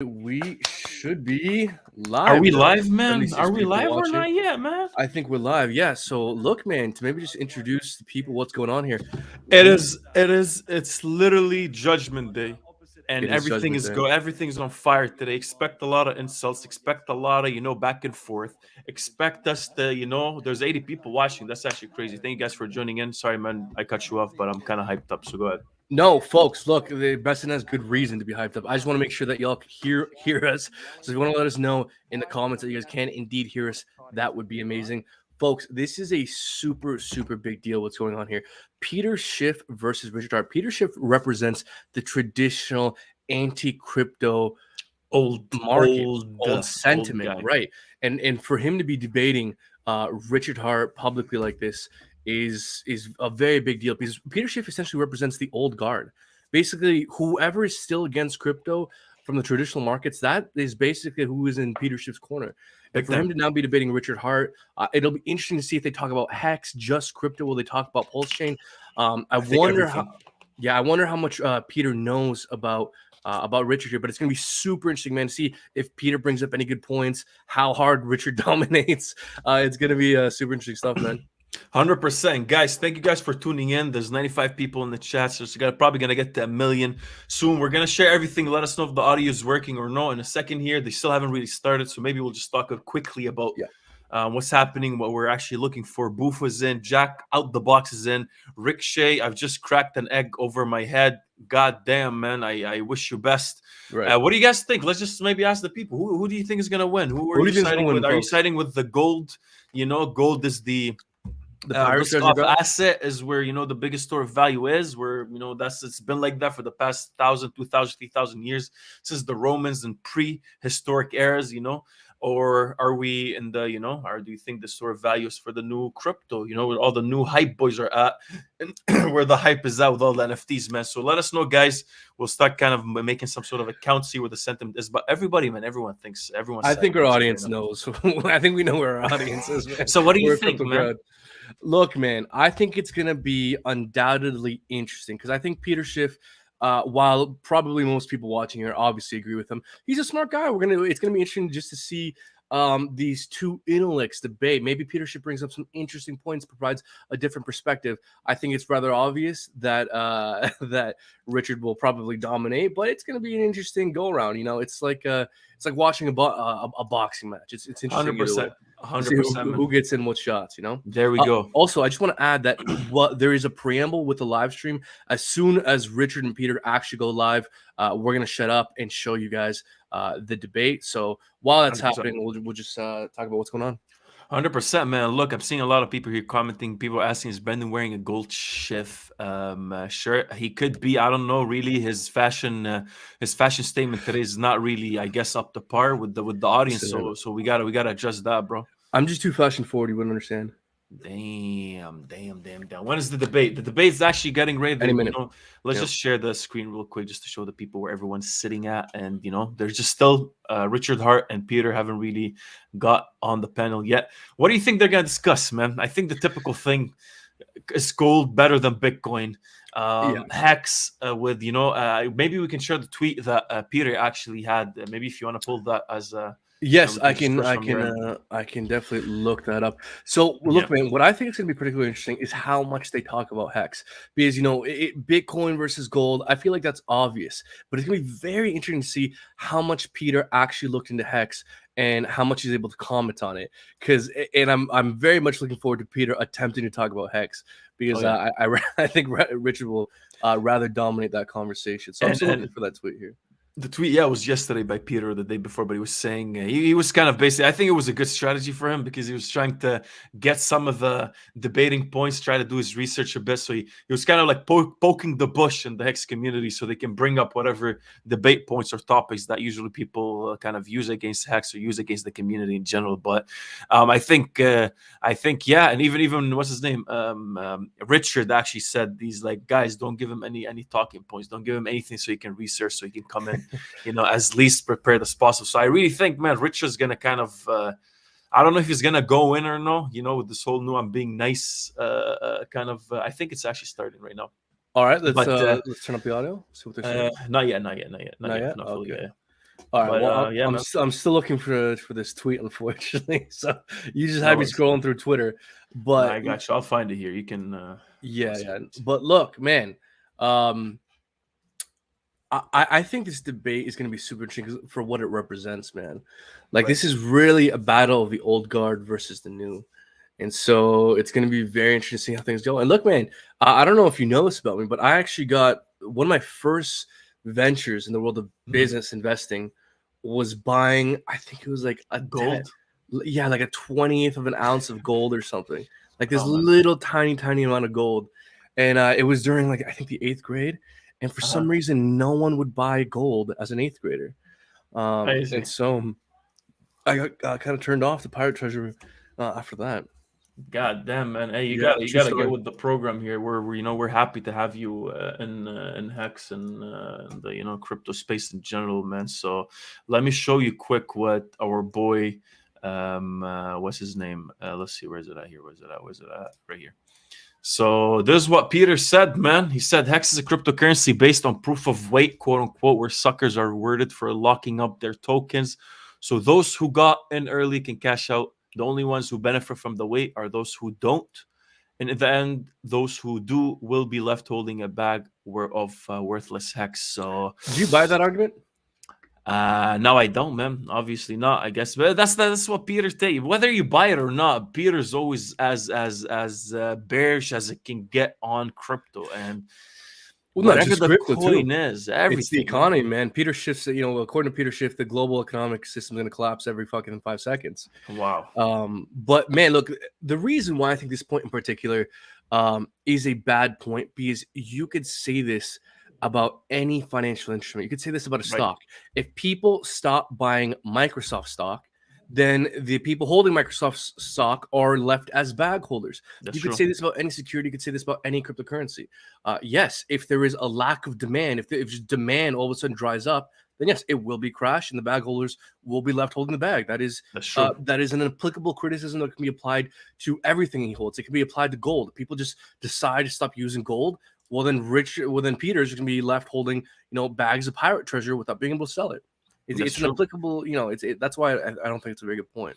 We should be Are live. we live, man? 76 Are we people live or watching. not yet, man? I think we're live. Yeah. So look, man, to maybe just introduce the people what's going on here. It We is. It is. It's literally Judgment Day, and It is everything Judgment is Day. go. Everything's on fire today. Expect a lot of insults. Expect a lot of back and forth. Expect us to There's 80 people watching. That's actually crazy. Thank you guys for joining in. Sorry, man, I cut you off, but I'm kind of hyped up. So go ahead. No, folks, look, the Besson has good reason to be hyped up. I just want to make sure that y'all hear us. So if you want to let us know in the comments that you guys can indeed hear us, that would be amazing. Folks, this is a super big deal what's going on here. Peter Schiff versus Richard Hart. Peter Schiff represents the traditional anti-crypto market, old Old sentiment, guy. right? And for him to be debating Richard Hart publicly like this is a very big deal because Peter Schiff essentially represents the old guard. Basically, whoever is still against crypto from the traditional markets, that is basically who is in Peter Schiff's corner. And Big for him time. to now be debating Richard Hart, it'll be interesting to see if they talk about Hex, just crypto. Will they talk about Pulse Chain? I think wonder everything. how. Yeah, I wonder how much Peter knows about Richard here, but it's going to be super interesting, man, to see if Peter brings up any good points, how hard Richard dominates. It's going to be super interesting stuff, man. 100%, guys. Thank you guys for tuning in. There's 95 people in the chat, so it's probably gonna get to 1,000,000 soon. We're gonna share everything. Let us know if the audio is working or not in a second here. They still haven't really started, so maybe we'll just talk quickly about what's happening, what we're actually looking for. Booth was in, Jack out the box is in, Ricochet. I've just cracked an egg over my head. God damn, man. I wish you best. Right. What do you guys think? Let's just maybe ask the people. Who do you think is gonna win? Who are you siding with? Are you siding with the gold? Gold is the Pirates risk-off asset is where the biggest store of value is. Where it's been like that for the past 1,000, 2,000, 3,000 years since the Romans and prehistoric eras. Or are we in the or do you think the store of value is for the new crypto? Where all the new hype boys are at, and where the hype is at with all the NFTs, man. So let us know, guys. We'll start kind of making some sort of account, see where the sentiment is. But everybody, man, everyone thinks I think our audience knows. I think we know where our audience is, man. So what do you think, man? Crowd. Look, man, I think it's going to be undoubtedly interesting because I think Peter Schiff, while probably most people watching here obviously agree with him, he's a smart guy. It's going to be interesting just to see these two intellects debate. Maybe Peter Schiff brings up some interesting points, provides a different perspective. I think it's rather obvious that that Richard will probably dominate, but it's going to be an interesting go around. It's like watching a boxing match. It's interesting. 100%. 100%. Who gets in what shots, There we go. Also, I just want to add that there is a preamble with the live stream. As soon as Richard and Peter actually go live, we're going to shut up and show you guys the debate. So while that's 100%. happening, we'll just talk about what's going on. 100%, man. Look, I'm seeing a lot of people here commenting. People asking, is Brendan wearing a gold Schiff shirt? He could be. I don't know. Really, his fashion statement today is not really, I guess, up to par with the audience. So we gotta adjust that, bro. I'm just too fashion forward. You wouldn't understand. Damn. When is the debate? The debate is actually getting ready. Any minute. Let's just share the screen real quick just to show the people where everyone's sitting at. And, there's just still Richard Hart and Peter haven't really got on the panel yet. What do you think they're going to discuss, man? I think the typical thing is gold better than Bitcoin. Hex with, maybe we can share the tweet that Peter actually had. Maybe if you want to pull that as yes, I can definitely look that up. So look, man, what I think is going to be particularly interesting is how much they talk about Hex, because Bitcoin versus gold. I feel like that's obvious, but it's going to be very interesting to see how much Peter actually looked into Hex and how much he's able to comment on it. And I'm very much looking forward to Peter attempting to talk about Hex because I think Richard will rather dominate that conversation. So I'm still looking for that tweet here. The tweet, was yesterday by Peter or the day before, but he was saying he was kind of basically, I think it was a good strategy for him because he was trying to get some of the debating points, try to do his research a bit. So he was kind of like poking the bush in the Hex community so they can bring up whatever debate points or topics that usually people kind of use against Hex or use against the community in general. But I think, and even what's his name? Richard actually said these like, guys, don't give him any talking points. Don't give him anything so he can research, so he can come in as least prepared as possible. So I really think, man, Richard's gonna kind of I don't know if he's gonna go in or no, with this whole new I'm being nice kind of I think it's actually starting right now. All right, let's turn up the audio. See what they're saying. Not yet. Not fully, okay. yeah. All right. But Well, yeah, man, I'm still looking for this tweet, unfortunately. So you just no had me worries. scrolling through Twitter, No, but I got you. I'll find it here. You can. One yeah, yeah. second. But look, man, um, I think this debate is going to be super interesting for what it represents, man. Like Right. this is really a battle of the old guard versus the new. And so it's going to be very interesting to see how things go. And look, man, I don't know if you know this about me, but I actually got one of my first ventures in the world of Mhm. business investing was buying, I think it was like Gold. yeah, like a 20th of an ounce of gold or something, like this Oh man. little tiny amount of gold. And it was during like, I think the 8th grade. And for Uh-huh. some reason, no one would buy gold as an 8th grader. Crazy. And so I got kind of turned off the pirate treasure after that. God damn, man. Hey, Yeah, you true gotta get story. with the program here. We're happy to have you in Hex and the crypto space in general, man. So let me show you quick what our boy what's his name? Let's see, where is it at here? Where's it at? Where's it at? Right here. So this is what Peter said, man. He said Hex is a cryptocurrency based on proof of weight, quote unquote, where suckers are rewarded for locking up their tokens. So those who got in early can cash out. The only ones who benefit from the wait are those who don't. And in the end, those who do will be left holding a bag of worthless Hex. So Do you buy that argument? no, I don't, man. Obviously not, I guess. But that's what Peter's saying. Whether you buy it or not, Peter's always as bearish as it can get on crypto and Well, not whatever just the crypto too. coin is, It's the everything, man. economy, man. Peter Schiff said, according to Peter Schiff, the global economic system is going to collapse every fucking 5 seconds. Wow. But man, look, the reason why I think this point in particular is a bad point because you could say this about any financial instrument. You could say this about a Right. stock. If people stop buying Microsoft stock, then the people holding Microsoft stock are left as bag holders. That's You could true. say this about any security. You could say this about any cryptocurrency. Yes, if there is a lack of demand, if demand all of a sudden dries up, then yes, it will be crashed, and the bag holders will be left holding the bag. That's true. That is an applicable criticism that can be applied to everything he holds. It can be applied to gold. People just decide to stop using gold. Well, then Peter's going to be left holding, bags of pirate treasure without being able to sell it. That's It's an true. applicable, that's why I don't think it's a very good point.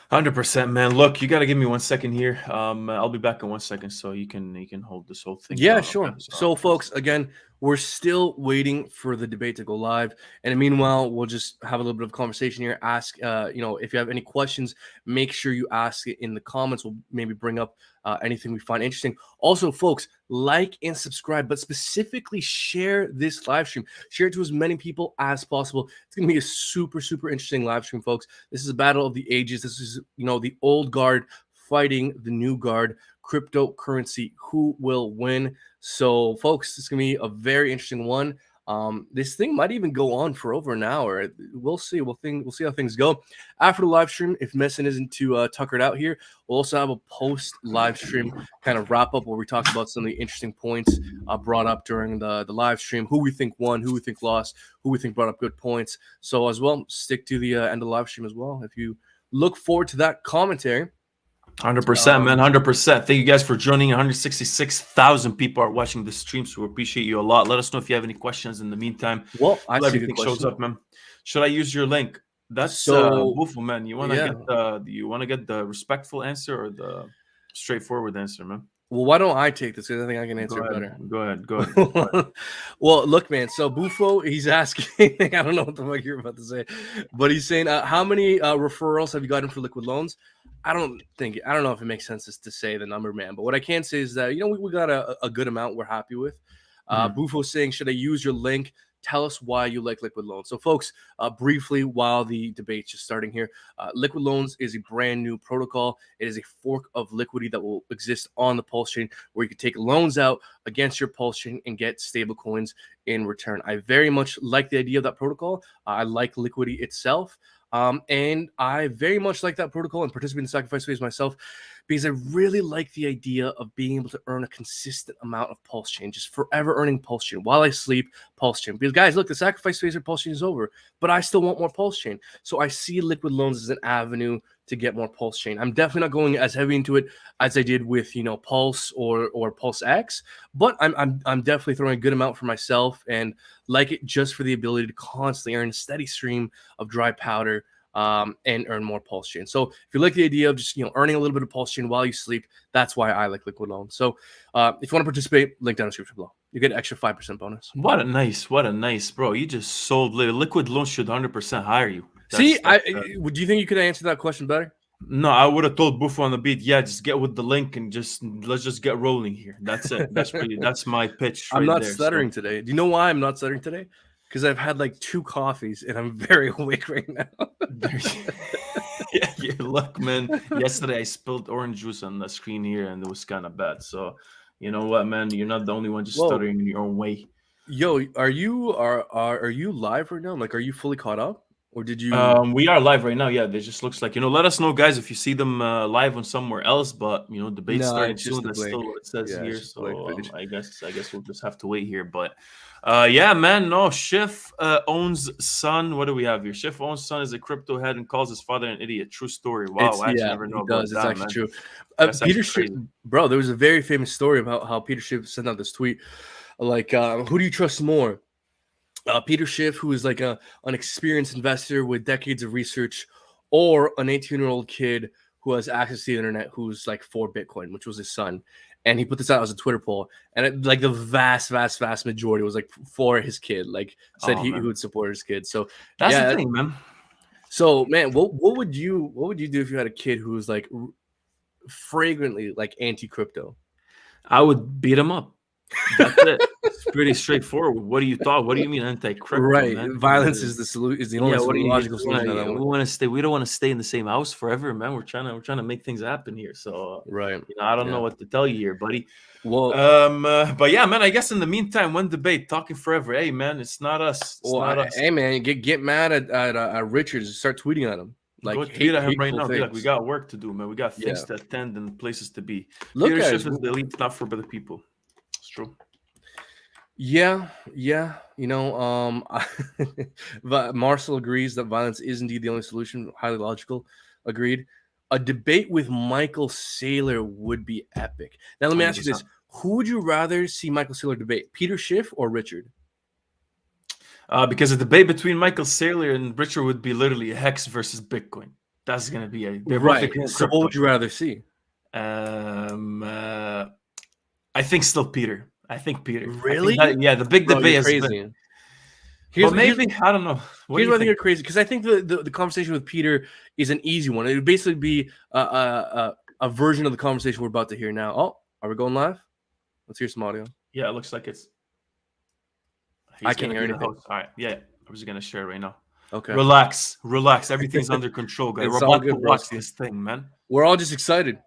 100%, man. Look, you got to give me 1 second here. I'll be back in 1 second, so you can hold this whole thing Yeah, down. sure. Okay? So, folks, again, we're still waiting for the debate to go live, and meanwhile, we'll just have a little bit of conversation here. Ask, if you have any questions, make sure you ask it in the comments. We'll maybe bring up anything we find interesting. Also, folks, like and subscribe, but specifically share this live stream. Share it to as many people as possible. It's going to be a super interesting live stream, folks. This is a battle of the ages. This is, the old guard fighting the new guard. Cryptocurrency, who will win? So, folks, it's gonna be a very interesting one. This thing might even go on for over an hour. We'll see. We'll see how things go after the live stream. If Messin isn't too tuckered out here, we'll also have a post live stream kind of wrap up where we talk about some of the interesting points brought up during the live stream. Who we think won, who we think lost, who we think brought up good points. So as well, stick to the end of the live stream as well. If you look forward to that commentary. 100%, man. 100%. Thank you guys for joining. 166,000 people are watching the stream, so we appreciate you a lot. Let us know if you have any questions in the meantime. Well, I see Everything shows up, man. Should I use your link? That's Boofo, man. You wanna get the respectful answer or the straightforward answer, man? Well, why don't I take this? Because I think I can answer it better. Go ahead. Well, look, man. So Bufo, he's asking. I don't know what the fuck you're about to say, but he's saying, how many referrals have you gotten for liquid loans? I don't know if it makes sense to say the number, man. But what I can say is that we got a good amount we're happy with. Bufo's saying, should I use your link? Tell us why you like liquid loans. So, folks, briefly, while the debate's just starting here, liquid loans is a brand new protocol. It is a fork of Liquidity that will exist on the Pulse chain, where you can take loans out against your Pulse chain and get stable coins in return. I very much like the idea of that protocol. I like Liquidity itself. And I very much like that protocol and participate in the sacrifice phase myself because I really like the idea of being able to earn a consistent amount of Pulse chain, just forever earning Pulse chain while I sleep, Pulse chain. Because guys, look, the sacrifice phase of Pulse chain is over, but I still want more Pulse chain. So I see liquid loans as an avenue to get more Pulse chain. I'm definitely not going as heavy into it as I did with Pulse or Pulse X, but I'm definitely throwing a good amount for myself and like it just for the ability to constantly earn a steady stream of dry powder and earn more Pulse chain. So if you like the idea of just earning a little bit of Pulse chain while you sleep, that's why I like Liquid Loan. So if you want to participate, link down in the description below. You get an extra 5% bonus. What a nice, bro. You just sold Liquid Loan should 100% hire you. Do you think you could answer that question better? No, I would have told Buffo on the beat, yeah, just get with the link and let's just get rolling here. That's it. That's my pitch. I'm not stuttering today. Do you know why I'm not stuttering today? Because I've had like 2 coffees and I'm very awake right now. Yeah, look, man. Yesterday I spilled orange juice on the screen here and it was kind of bad. So you know what, man? You're not the only one just stuttering in your own way. Yo, are you live right now? Like, are you fully caught up? Or did you? We are live right now. Yeah, it just looks like let us know, guys, if you see them live on somewhere else. But debate's starting soon. That's still what it says here. So I guess we'll just have to wait here. But yeah, man. No, Schiff owns son. What do we have here? Schiff owns son is a crypto head and calls his father an idiot. True story. Wow, I actually never know about that. It's actually true. Peter Schiff, bro. There was a very famous story about how Peter Schiff sent out this tweet, like, who do you trust more? Peter Schiff, who is like an experienced investor with decades of research, or an 18-year-old kid who has access to the internet who's like for Bitcoin, which was his son. And he put this out as a Twitter poll, and like the vast majority was like for his kid. Like said he would support his kid. So that's the thing, man. So man, what would you do if you had a kid who was like fragrantly like anti-crypto? I would beat him up. That's it. It's pretty straightforward. What do you thought? What do you mean anti-crypto? Right, man? Violence is the solution. Is the only logical solution. We want to stay. We don't want to stay in the same house forever, man. We're trying to make things happen here. So right, I don't know what to tell you here, buddy. Well, but yeah, man. I guess in the meantime, one debate talking forever. Hey, man, it's not us. It's not us. Hey, man, get mad at Richards. Start tweeting at him. Like, go tweet at him right now. Be like, we got work to do, man. We got things to attend and places to be. Peter Schiff is the elite, not for other people. It's true. Yeah. Marcel agrees that violence is indeed the only solution. Highly logical. Agreed. A debate with Michael Saylor would be epic. Now, let me ask you this. Who would you rather see Michael Saylor debate, Peter Schiff or Richard? Because a debate between Michael Saylor and Richard would be literally Hex versus Bitcoin. That's going to be right. So what would you rather see? I think still Peter. I think Peter. Really? The big debate is crazy. Maybe I don't know. Here's why I think you're crazy, because I think the conversation with Peter is an easy one. It would basically be a version of the conversation we're about to hear now. Oh, are we going live? Let's hear some audio. Yeah, it looks like it's. I can't hear anything. All right, yeah, I'm just gonna share it right now. Okay. Relax. Everything's under control, guys. We're about to watch this thing, man. We're all just excited.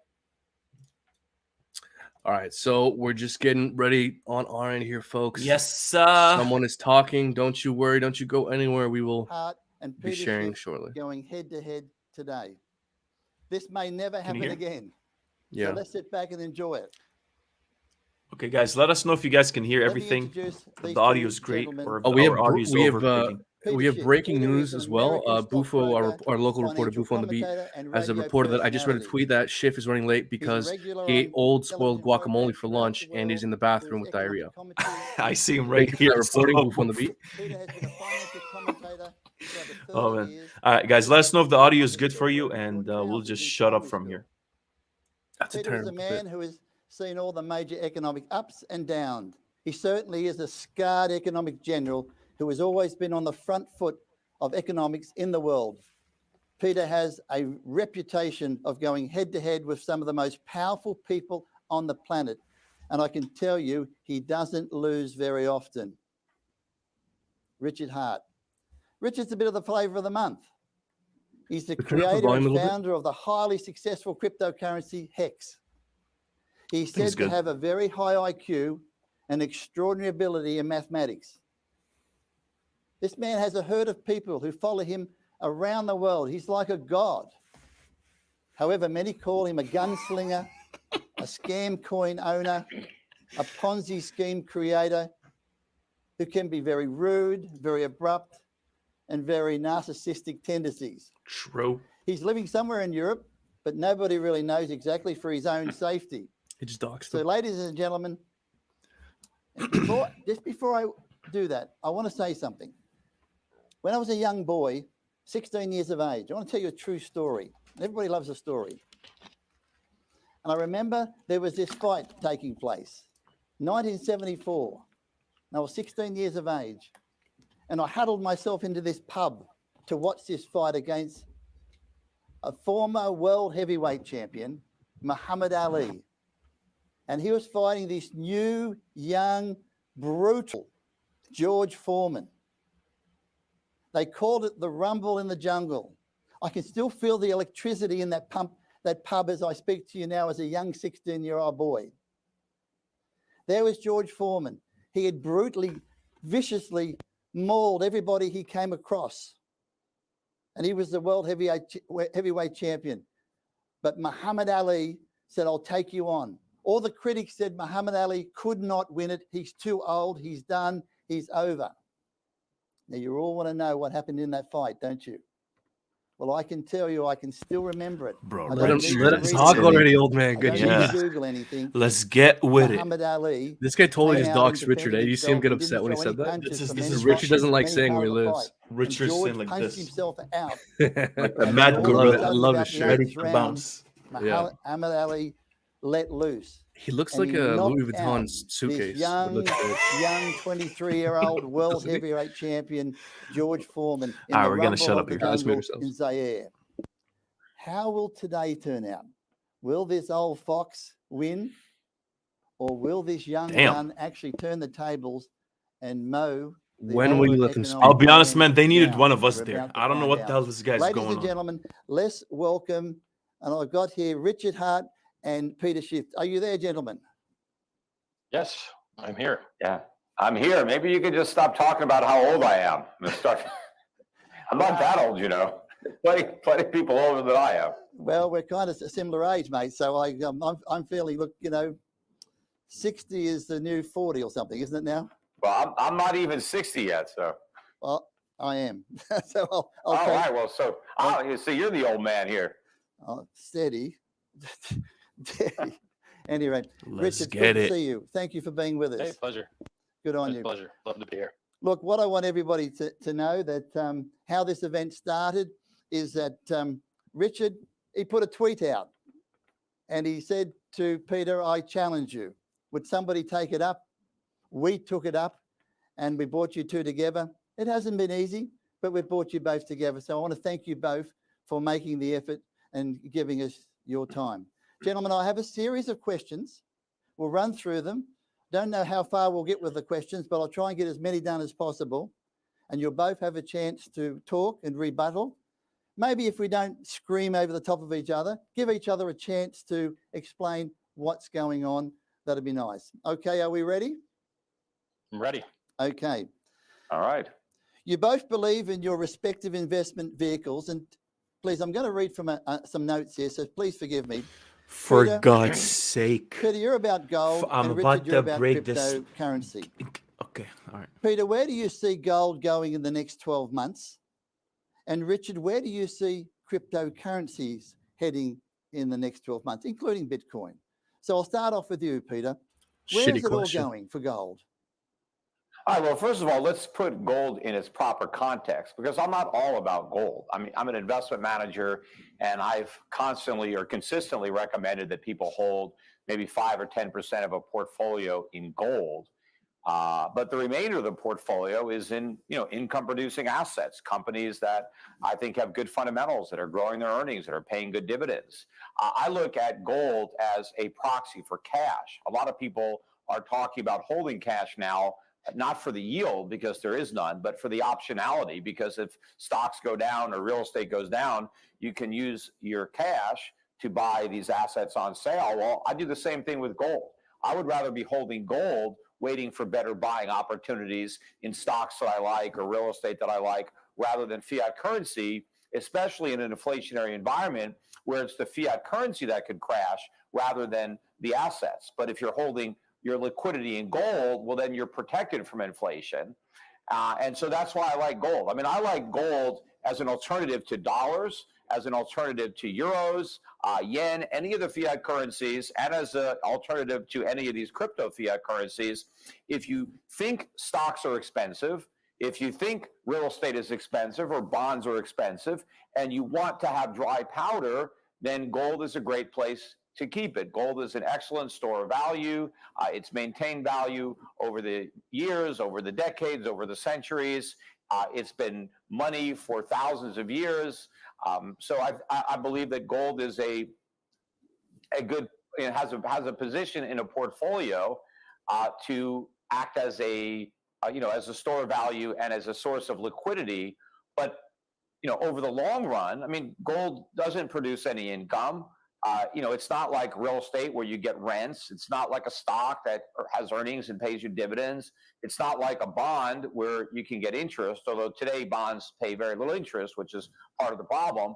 All right, so we're just getting ready on our end here, folks. Yes, sir. Someone is talking. Don't you worry. Don't you go anywhere. We will be sharing shortly. Going head to head today. This may never happen again. Yeah. So let's sit back and enjoy it. Okay, guys, let us know if you guys can hear everything. The audio is great. Or we have breaking news as well. Bufo, our local reporter, Bufo on the Beat, has a reporter that I just read a tweet that Schiff is running late because he ate old spoiled guacamole for lunch and he's in the bathroom with diarrhea. I see him right here. Reporting Bufo on the Beat. Oh, man. All right, guys, let us know if the audio is good for you, and we'll just shut up from here. That's a Peter is a man who has seen all the major economic ups and downs. He certainly is a scarred economic general who has always been on the front foot of economics in the world. Peter has a reputation of going head to head with some of the most powerful people on the planet. And I can tell you, he doesn't lose very often. Richard Hart. Richard's a bit of the flavor of the month. He's the creator and founder of the highly successful cryptocurrency Hex. He's said to have a very high IQ and extraordinary ability in mathematics. This man has a herd of people who follow him around the world. He's like a god. However, many call him a gunslinger, a scam coin owner, a Ponzi scheme creator who can be very rude, very abrupt, and very narcissistic tendencies. True. He's living somewhere in Europe, but nobody really knows exactly for his own safety. He just doxed So, them. ladies and gentlemen, just before I do that, I want to say something. When I was a young boy, 16 years of age, I want to tell you a true story. Everybody loves a story. And I remember there was this fight taking place, 1974. And I was 16 years of age. And I huddled myself into this pub to watch this fight against a former world heavyweight champion, Muhammad Ali. And he was fighting this new, young, brutal George Foreman. They called it the Rumble in the Jungle. I can still feel the electricity in that pub as I speak to you now as a young 16-year-old boy. There was George Foreman. He had brutally, viciously mauled everybody he came across. And he was the world heavyweight champion. But Muhammad Ali said, I'll take you on. All the critics said Muhammad Ali could not win it. He's too old. He's done. He's over. Now, you all want to know what happened in that fight, don't you? Well, I can tell you, I can still remember it. Bro, Let him talk already, old man. Good I don't need Jesus. to Google anything. Let's get with it. Muhammad Ali. This guy totally came just out doxed and Richard. defended You see him get himself upset when he and said didn't that? throw any punches This for is many Richard doesn't like many saying part where he of the lives. fight. Richard's George saying like punched this. himself out. Like a And mad all gorilla. of a I sudden, love about his the shirt. Ready eighth to round, bounce. Muhammad Ali let loose. He looks And like he a Louis knocked Vuitton out suitcase. This young 23-year-old world Doesn't he? heavyweight champion, George Foreman, in All right, the we're gonna Rumble shut of up the here. Let's mute Jungle ourselves. in Zaire. How will today turn out? Will this old fox win? Or will this young Damn. gun actually turn the tables and mow the When will you whole let them economic I'll be honest, plan man. They needed down? one of us We're there. about to I don't know find what the out. hell this guy's Ladies going and on. gentlemen, let's welcome, and I've got here Richard Hart and Peter Schiff. Are you there, gentlemen? Yes, I'm here. Yeah, I'm here. Maybe you could just stop talking about how old I am and start. I'm not that old, you know. Plenty of people older than I am. Well, we're kind of a similar age, mate. So I'm feeling, look, 60 is the new 40 or something, isn't it now? Well, I'm not even 60 yet, so. Well, I am. So I'll All take right. Well, so you see, you're the old man here. steady. Steady. Anyway, Let's Richard, get good to it. see you. Thank you for being with us. Hey, pleasure. Good on It's a you. pleasure. Love to be here. Look, what I want everybody to know that how this event started is that Richard, he put a tweet out and he said to Peter, I challenge you. Would somebody take it up? We took it up and we brought you two together. It hasn't been easy, but we've brought you both together. So I want to thank you both for making the effort and giving us your time. Gentlemen, I have a series of questions. We'll run through them. Don't know how far we'll get with the questions, but I'll try and get as many done as possible. And you'll both have a chance to talk and rebuttal. Maybe if we don't scream over the top of each other, give each other a chance to explain what's going on. That'd be nice. Okay, are we ready? I'm ready. Okay. All right. You both believe in your respective investment vehicles. And please, I'm going to read from some notes here, so please forgive me. For Peter- God's sake. Peter, you're about gold, I'm and about Richard, you're to about break this. cryptocurrency. Okay, all right. Peter, where do you see gold going in the next 12 months? And Richard, where do you see cryptocurrencies heading in the next 12 months, including Bitcoin? So I'll start off with you, Peter. Where Shitty is it question. all going for gold? All right. Well, first of all, let's put gold in its proper context because I'm not all about gold. I mean, I'm an investment manager and I've constantly or consistently recommended that people hold maybe 5 or 10% of a portfolio in gold. But the remainder of the portfolio is in, income producing assets, companies that I think have good fundamentals, that are growing their earnings, that are paying good dividends. I look at gold as a proxy for cash. A lot of people are talking about holding cash now, not for the yield because there is none, but for the optionality, because if stocks go down or real estate goes down, you can use your cash to buy these assets on sale. Well, I do the same thing with gold. I would rather be holding gold, waiting for better buying opportunities in stocks that I like or real estate that I like, rather than fiat currency, especially in an inflationary environment where it's the fiat currency that could crash rather than the assets. But if you're holding your liquidity in gold, well, then you're protected from inflation. And so that's why I like gold. I mean, I like gold as an alternative to dollars, as an alternative to euros, yen, any of the fiat currencies, and as an alternative to any of these crypto fiat currencies. If you think stocks are expensive, if you think real estate is expensive or bonds are expensive, and you want to have dry powder, then gold is a great place to keep it. Gold is an excellent store of value. It's maintained value over the years, over the decades, over the centuries. It's been money for thousands of years. So I believe that gold is a good, it has a position in a portfolio to act as a as a store of value and as a source of liquidity. But over the long run, I mean, gold doesn't produce any income. It's not like real estate where you get rents. It's not like a stock that has earnings and pays you dividends. It's not like a bond where you can get interest, although today bonds pay very little interest, which is part of the problem.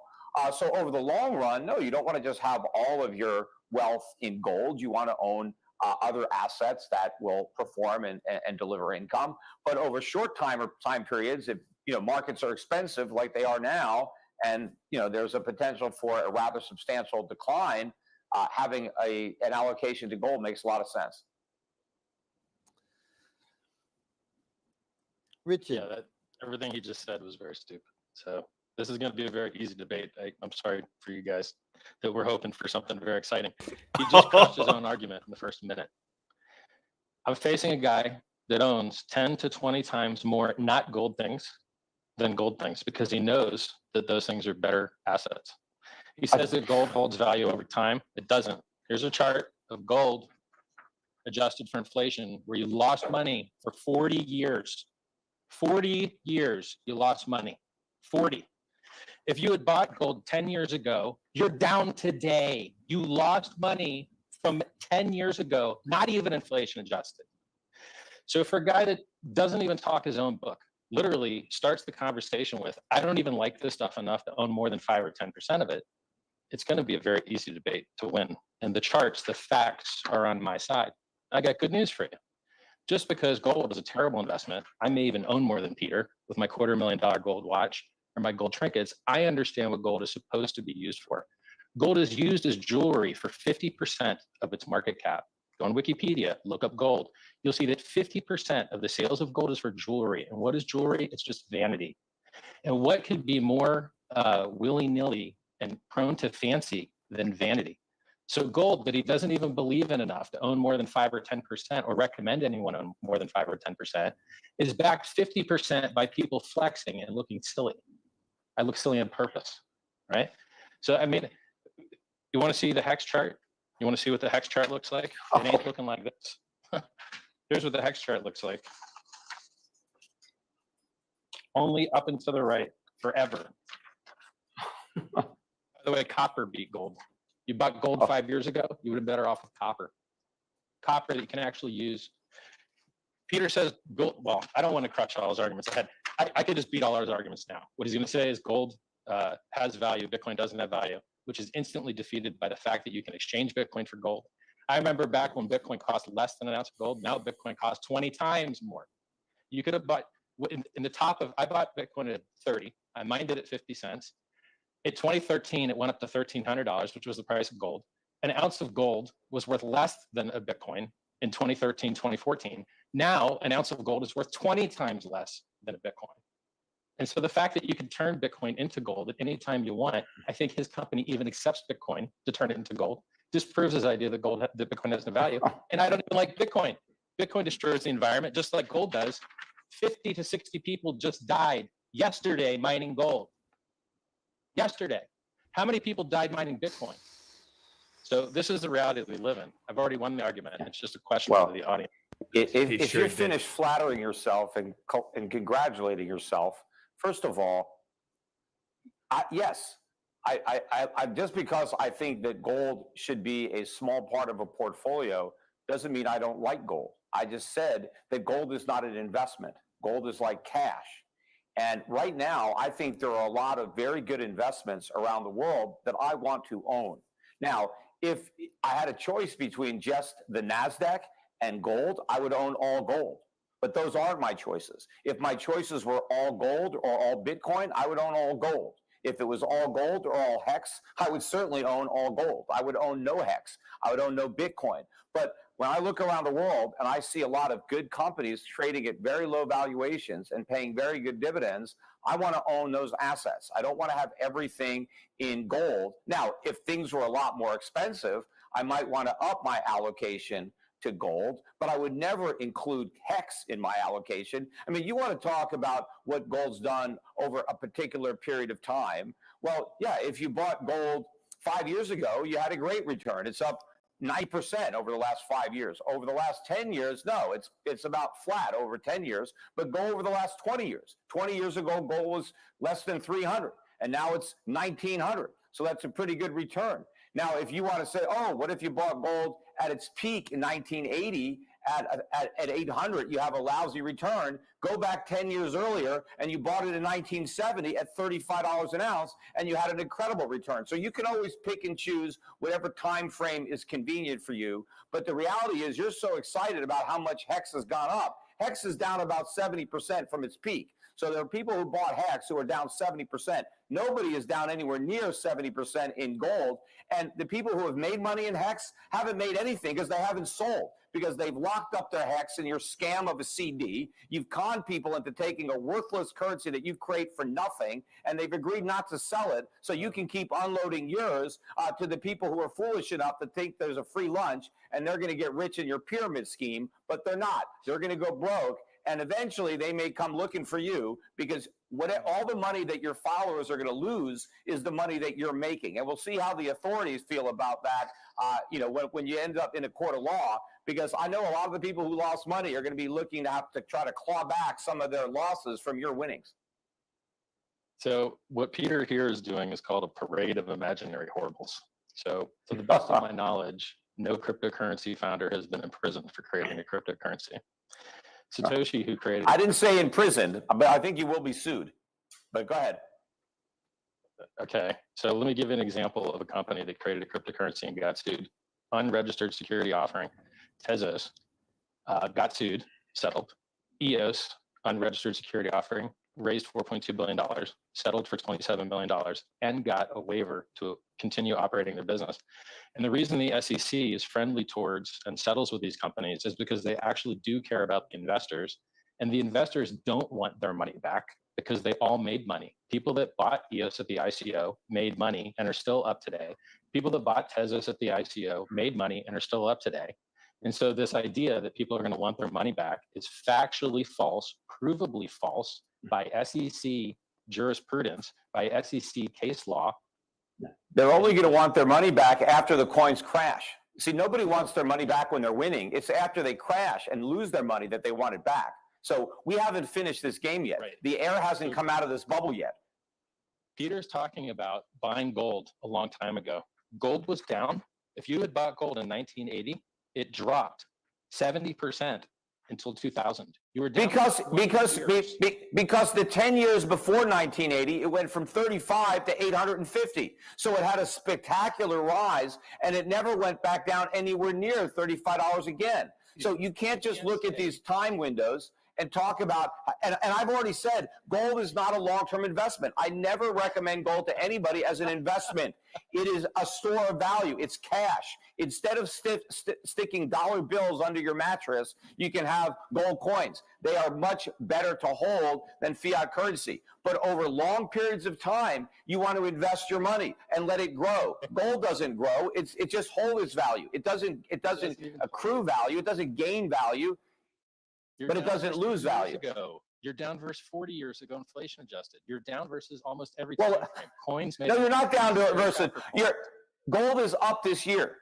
So over the long run, no, you don't want to just have all of your wealth in gold. You want to own other assets that will perform and deliver income. But over short time periods, if markets are expensive like they are now, and there's a potential for a rather substantial decline, having an allocation to gold makes a lot of sense. Richard. Yeah, everything he just said was very stupid. So this is going to be a very easy debate. I'm sorry for you guys that we're hoping for something very exciting. He just crushed his own argument in the first minute. I'm facing a guy that owns 10 to 20 times more not gold things than gold things because he knows that those things are better assets. He says that gold holds value over time. It doesn't. Here's a chart of gold adjusted for inflation where you lost money for 40 years. 40 years you lost money. 40. If you had bought gold 10 years ago, you're down today. You lost money from 10 years ago, not even inflation adjusted. So for a guy that doesn't even talk his own book, literally starts the conversation with, I don't even like this stuff enough to own more than 5 or 10% of it, it's going to be a very easy debate to win. And the charts, the facts are on my side. I got good news for you. Just because gold is a terrible investment, I may even own more than Peter with my $250,000 gold watch or my gold trinkets. I understand what gold is supposed to be used for. Gold is used as jewelry for 50% of its market cap. Go on Wikipedia, look up gold. You'll see that 50% of the sales of gold is for jewelry. And what is jewelry? It's just vanity. And what could be more willy-nilly and prone to fancy than vanity? So gold that he doesn't even believe in enough to own more than 5 or 10% or recommend anyone own more than 5 or 10% is backed 50% by people flexing and looking silly. I look silly on purpose, right? So, I mean, you want to see the hex chart? You want to see what the hex chart looks like? It ain't looking like this. Here's what the hex chart looks like. Only up and to the right, forever. By the way, copper beat gold. You bought gold 5 years ago, you would have been better off with copper. Copper that you can actually use. Peter says gold, well, I don't want to crush all his arguments ahead. I could just beat all his arguments now. What he's going to say is gold has value, Bitcoin doesn't have value, which is instantly defeated by the fact that you can exchange Bitcoin for gold. I remember back when Bitcoin cost less than an ounce of gold. Now Bitcoin costs 20 times more. You could have bought, in the top of, I bought Bitcoin at 30. I mined it at 50 cents. In 2013, it went up to $1,300, which was the price of gold. An ounce of gold was worth less than a Bitcoin in 2013, 2014. Now, an ounce of gold is worth 20 times less than a Bitcoin. And so the fact that you can turn Bitcoin into gold at any time you want, I think his company even accepts Bitcoin to turn it into gold, disproves his idea that Bitcoin has no value. And I don't even like Bitcoin. Bitcoin destroys the environment just like gold does. 50 to 60 people just died yesterday mining gold. Yesterday. How many people died mining Bitcoin? So this is the reality that we live in. I've already won the argument. It's just a question for the audience. If you're finished flattering yourself and congratulating yourself, first of all, yes, I just because I think that gold should be a small part of a portfolio doesn't mean I don't like gold. I just said that gold is not an investment. Gold is like cash. And right now, I think there are a lot of very good investments around the world that I want to own. Now, if I had a choice between just the NASDAQ and gold, I would own all gold. But those aren't my choices. If my choices were all gold or all Bitcoin, I would own all gold. If it was all gold or all hex, I would certainly own all gold. I would own no hex. I would own no Bitcoin. But when I look around the world and I see a lot of good companies trading at very low valuations and paying very good dividends, I want to own those assets. I don't want to have everything in gold. Now, if things were a lot more expensive, I might want to up my allocation to gold, but I would never include hex in my allocation. I mean, you want to talk about what gold's done over a particular period of time. Well, yeah, if you bought gold 5 years ago, you had a great return. It's up 9% over the last 5 years. Over the last 10 years, no, it's about flat over 10 years, but go over the last 20 years. 20 years ago, gold was less than 300, and now it's 1,900. So that's a pretty good return. Now, if you want to say, oh, what if you bought gold at its peak in 1980 at 800, you have a lousy return. Go back 10 years earlier and you bought it in 1970 at $35 an ounce and you had an incredible return. So you can always pick and choose whatever time frame is convenient for you. But the reality is you're so excited about how much hex has gone up. Hex is down about 70% from its peak. So there are people who bought hex who are down 70%. Nobody is down anywhere near 70% in gold. And the people who have made money in hex haven't made anything because they haven't sold, because they've locked up their hex in your scam of a CD. You've conned people into taking a worthless currency that you create for nothing, and they've agreed not to sell it so you can keep unloading yours to the people who are foolish enough to think there's a free lunch and they're going to get rich in your pyramid scheme, but they're not. They're going to go broke. And eventually they may come looking for you because all the money that your followers are going to lose is the money that you're making. And we'll see how the authorities feel about that, when you end up in a court of law, because I know a lot of the people who lost money are going to be looking to have to try to claw back some of their losses from your winnings. So what Peter here is doing is called a parade of imaginary horribles. So to the best of my knowledge, no cryptocurrency founder has been imprisoned for creating a cryptocurrency. Satoshi, who created... I didn't say imprisoned, but I think you will be sued. But go ahead. Okay, so let me give you an example of a company that created a cryptocurrency and got sued. Unregistered security offering, Tezos, got sued, settled. EOS, unregistered security offering, raised $4.2 billion, settled for $27 million, and got a waiver to continue operating their business. And the reason the SEC is friendly towards and settles with these companies is because they actually do care about the investors, and the investors don't want their money back because they all made money. People that bought EOS at the ICO made money and are still up today. People that bought Tezos at the ICO made money and are still up today. And so this idea that people are going to want their money back is factually false, provably false by SEC jurisprudence, by SEC case law. They're only going to want their money back after the coins crash. See, nobody wants their money back when they're winning. It's after they crash and lose their money that they want it back. So we haven't finished this game yet. Right. The air hasn't come out of this bubble yet. Peter's talking about buying gold a long time ago. Gold was down. If you had bought gold in 1980, it dropped 70% until 2000. You were down because the 10 years before 1980, it went from 35 to 850. So it had a spectacular rise, and it never went back down anywhere near $35 again. So you can't just look at these time windows and talk about, and I've already said, gold is not a long-term investment. I never recommend gold to anybody as an investment. It is a store of value. It's cash. Instead of sticking dollar bills under your mattress, you can have gold coins. They are much better to hold than fiat currency. But over long periods of time, you want to invest your money and let it grow. Gold doesn't grow. It just holds its value. It doesn't accrue value. It doesn't gain value. But it doesn't lose value. You're down versus 40 years ago, inflation adjusted. You're down versus almost every coins. No, you're not down to it versus. Gold is up this year.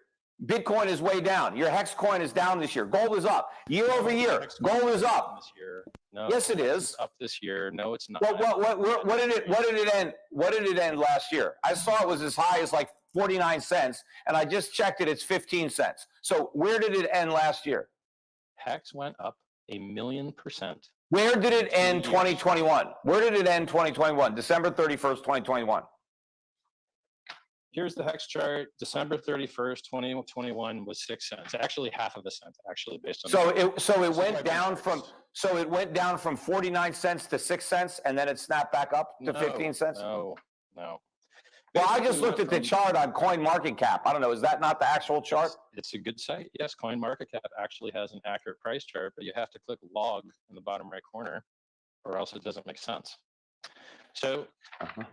Bitcoin is way down. Your hex coin is down this year. Gold is up year over year. Gold is up this year. No, yes, it is up this year. No, it's not. What did it end? What did it end last year? I saw it was as high as like 49 cents, and I just checked it. It's 15 cents. So where did it end last year? Hex went up 1,000,000%. Where did it end 2021? Where did it end 2021? December 31st, 2021. Here's the hex chart. December 31st, 2021 was 6 cents. Actually, half of a cent. Actually, based on it went down from 49 cents to 6 cents, and then it snapped back up to 15 cents. No. Well, I just looked at the chart on CoinMarketCap. I don't know. Is that not the actual chart? It's a good site. Yes, CoinMarketCap actually has an accurate price chart, but you have to click log in the bottom right corner, or else it doesn't make sense. So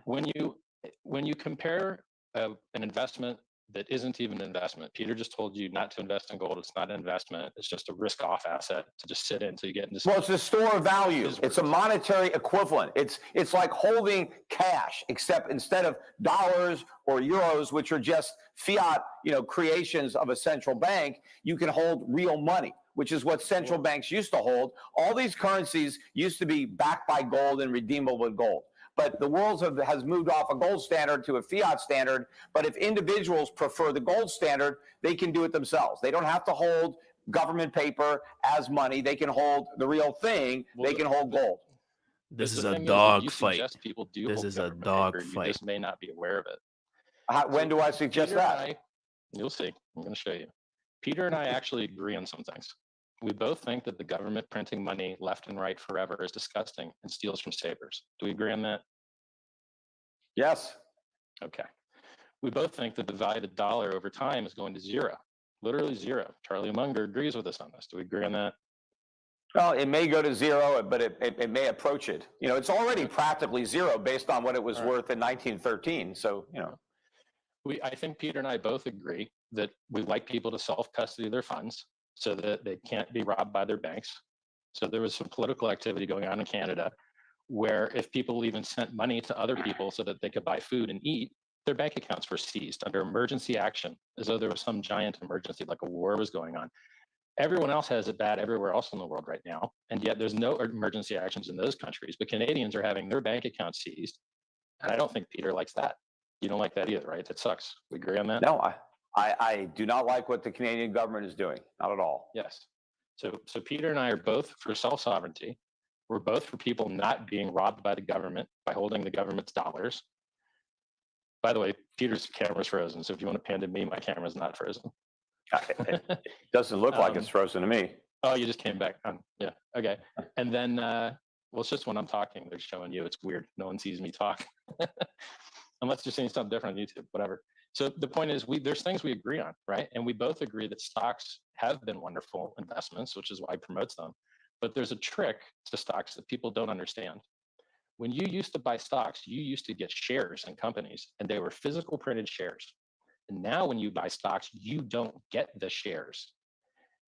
when you compare an investment that isn't even an investment, Peter just told you not to invest in gold. It's not an investment. It's just a risk-off asset to just sit in until you get into. Well, it's a store of value. It's a monetary equivalent. It's like holding cash, except instead of dollars or euros, which are just fiat, creations of a central bank, you can hold real money, which is what central banks used to hold. All these currencies used to be backed by gold and redeemable with gold. But the world has moved off a gold standard to a fiat standard. But if individuals prefer the gold standard, they can do it themselves. They don't have to hold government paper as money. They can hold the real thing. They can hold gold. This is a dog fight. This is a dog fight. You just may not be aware of it. When do I suggest that? You'll see. I'm going to show you. Peter and I actually agree on some things. We both think that the government printing money left and right forever is disgusting and steals from savers. Do we agree on that? Yes. Okay. We both think that the value of the dollar over time is going to zero, literally zero. Charlie Munger agrees with us on this. Do we agree on that? Well, it may go to zero, but it may approach it. It's already practically zero based on what it was worth in 1913. So, I think Peter and I both agree that we like people to self-custody their funds so that they can't be robbed by their banks. So there was some political activity going on in Canada where if people even sent money to other people so that they could buy food and eat, their bank accounts were seized under emergency action, as though there was some giant emergency, like a war was going on. Everyone else has it bad everywhere else in the world right now, and yet there's no emergency actions in those countries, but Canadians are having their bank accounts seized, and I don't think Peter likes that. You don't like that either, right? That sucks. We agree on that? No, I do not like what the Canadian government is doing. Not at all. Yes. So Peter and I are both for self-sovereignty. We're both for people not being robbed by the government by holding the government's dollars. By the way, Peter's camera's frozen, so if you want to pan to me, my camera's not frozen. It doesn't look like it's frozen to me. Oh, you just came back on. Yeah. Okay. And then, well, it's just when I'm talking, they're showing you. It's weird. No one sees me talk. Unless you're seeing something different on YouTube, whatever. So the point is, there's things we agree on, right? And we both agree that stocks have been wonderful investments, which is why he promotes them. But there's a trick to stocks that people don't understand. When you used to buy stocks, you used to get shares in companies, and they were physical printed shares. And now when you buy stocks, you don't get the shares.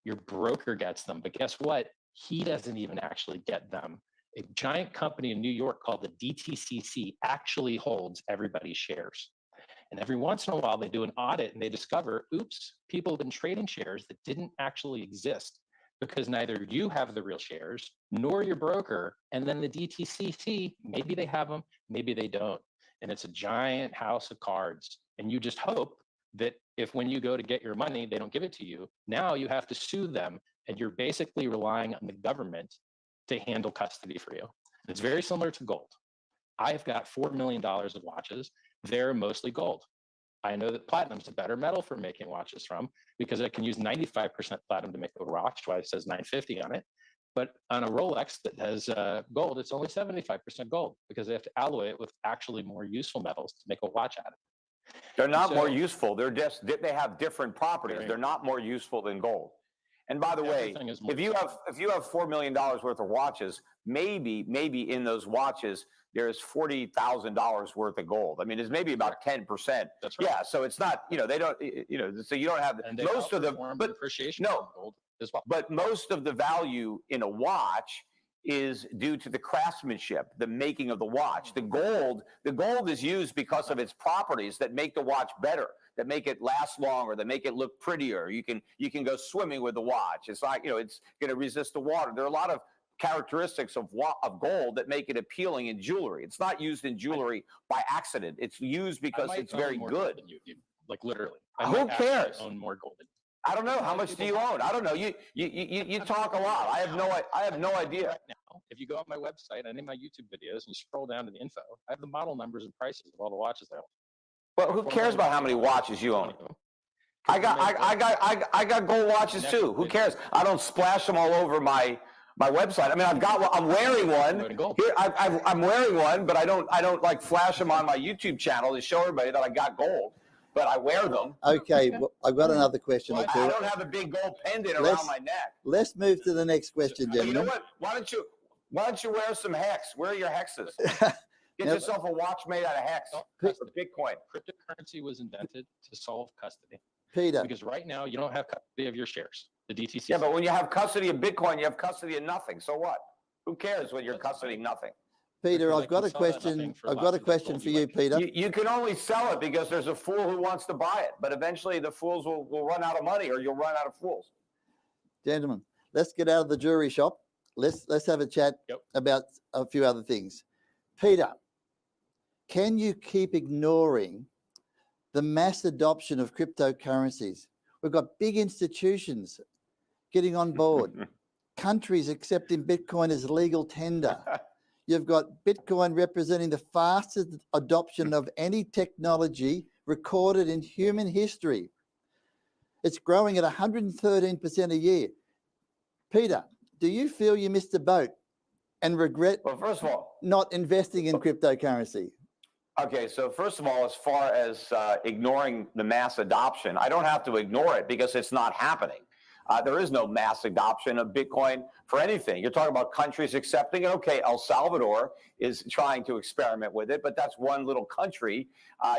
Your broker gets them. But guess what? He doesn't even actually get them. A giant company in New York called the DTCC actually holds everybody's shares. And every once in a while, they do an audit and they discover, oops, people have been trading shares that didn't actually exist because neither you have the real shares nor your broker. And then the DTCC, maybe they have them, maybe they don't. And it's a giant house of cards. And you just hope that if when you go to get your money, they don't give it to you, now you have to sue them. And you're basically relying on the government to handle custody for you. It's very similar to gold. I've got $4 million of watches. They're mostly gold. I know that platinum's a better metal for making watches from because I can use 95% platinum to make a watch, why it says 950 on it. But on a Rolex that has gold, it's only 75% gold because they have to alloy it with actually more useful metals to make a watch out of it. They're not more useful. They're just, they have different properties. They're not more useful than gold. And by the way, if you have $4 million worth of watches, maybe in those watches there's $40,000 worth of gold. I mean, it's maybe about 10%. That's right. Yeah, so it's not, they don't, so you don't have most of the appreciation of gold as well. But most of the value in a watch is due to the craftsmanship, the making of the watch. The gold is used because of its properties that make the watch better, that make it last longer, that make it look prettier. You can go swimming with the watch. It's like, it's going to resist the water. There are a lot of characteristics of gold that make it appealing in jewelry. It's not used in jewelry by accident. It's used because it's very good. Like literally. Who cares? Own more gold than I don't know. How much do you own? I don't know. You talk a lot. I have no idea. Right now, if you go on my website, any of my YouTube videos, and you scroll down to the info, I have the model numbers and prices of all the watches I own. Well, who cares about how many watches you own? I got gold watches too. Who cares? I don't splash them all over my website. I mean, I'm wearing one. Here, I'm wearing one, but I don't like flash them on my YouTube channel to show everybody that I got gold. But I wear them. Okay, well, I've got another question or two. I don't have a big gold pendant around my neck. Let's move to the next question, gentlemen. You know what? Why don't you wear some hex? Where are your hexes? Get yourself a watch made out of hex for Bitcoin. Cryptocurrency was invented to solve custody. Peter. Because right now you don't have custody of your shares, the DTC. Yeah, but when you have custody of Bitcoin, you have custody of nothing. So what? Who cares when you're custodying nothing? Peter, I've got a question. I've got a question for you, Peter. You can only sell it because there's a fool who wants to buy it. But eventually the fools will run out of money, or you'll run out of fools. Gentlemen, let's get out of the jury shop. Let's have a chat about a few other things. Peter, can you keep ignoring the mass adoption of cryptocurrencies? We've got big institutions getting on board, countries accepting Bitcoin as legal tender. You've got Bitcoin representing the fastest adoption of any technology recorded in human history. It's growing at 113% a year. Peter, do you feel you missed the boat and regret first of all, not investing in cryptocurrency? Okay, so first of all, as far as ignoring the mass adoption, I don't have to ignore it because it's not happening. There is no mass adoption of Bitcoin for anything. You're talking about countries accepting it. Okay, El Salvador is trying to experiment with it, but that's one little country.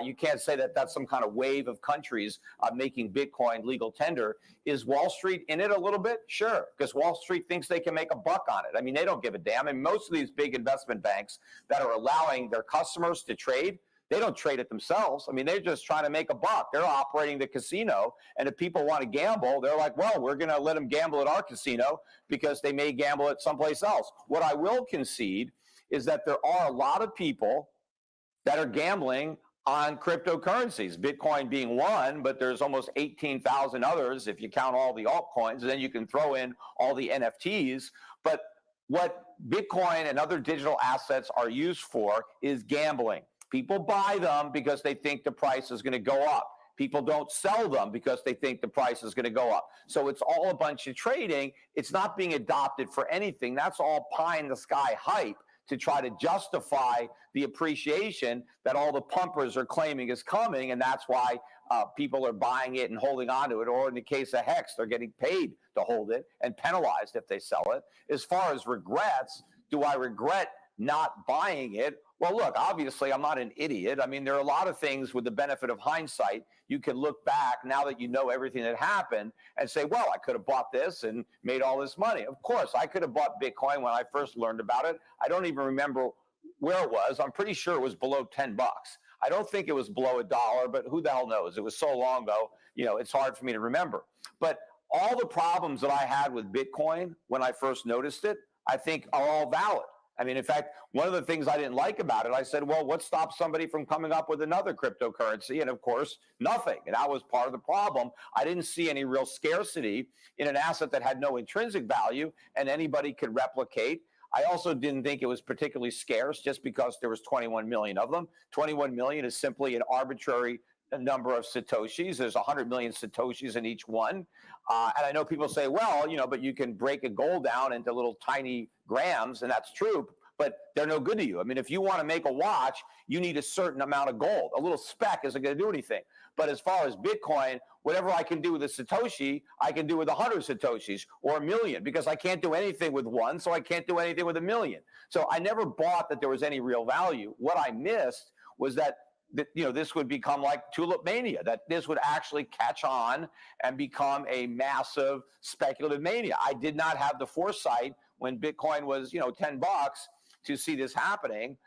You can't say that that's some kind of wave of countries making Bitcoin legal tender. Is Wall Street in it a little bit? Sure, because Wall Street thinks they can make a buck on it. I mean, they don't give a damn. And most of these big investment banks that are allowing their customers to trade, they don't trade it themselves. I mean, they're just trying to make a buck. They're operating the casino. And if people want to gamble, they're like, well, we're going to let them gamble at our casino because they may gamble at someplace else. What I will concede is that there are a lot of people that are gambling on cryptocurrencies, Bitcoin being one, but there's almost 18,000 others if you count all the altcoins, and then you can throw in all the NFTs. But what Bitcoin and other digital assets are used for is gambling. People buy them because they think the price is going to go up. People don't sell them because they think the price is going to go up. So it's all a bunch of trading. It's not being adopted for anything. That's all pie in the sky hype to try to justify the appreciation that all the pumpers are claiming is coming. And that's why people are buying it and holding on to it. Or in the case of Hex, they're getting paid to hold it and penalized if they sell it. As far as regrets, do I regret not buying it? Well, look, obviously, I'm not an idiot. I mean, there are a lot of things with the benefit of hindsight. You can look back now that you know everything that happened and say, well, I could have bought this and made all this money. Of course, I could have bought Bitcoin when I first learned about it. I don't even remember where it was. I'm pretty sure it was below 10 bucks. I don't think it was below $1, but who the hell knows? It was so long ago, you know, it's hard for me to remember. But all the problems that I had with Bitcoin when I first noticed it, I think are all valid. I mean, in fact, one of the things I didn't like about it, I said, well, what stops somebody from coming up with another cryptocurrency? And of course, nothing. And that was part of the problem. I didn't see any real scarcity in an asset that had no intrinsic value and anybody could replicate. I also didn't think it was particularly scarce just because there was 21 million of them. 21 million is simply an arbitrary number of Satoshis. There's 100 million Satoshis in each one. And I know people say, well, you know, but you can break a gold down into little tiny grams, and that's true, but they're no good to you. I mean, if you want to make a watch, you need a certain amount of gold. A little speck isn't going to do anything. But as far as Bitcoin, whatever I can do with a Satoshi, I can do with 100 Satoshis or 1 million, because I can't do anything with one, so I can't do anything with 1 million. So I never bought that there was any real value. What I missed was that you know, this would become like tulip mania, that this would actually catch on and become a massive speculative mania. I did not have the foresight when Bitcoin was, you know, 10 bucks to see this happening.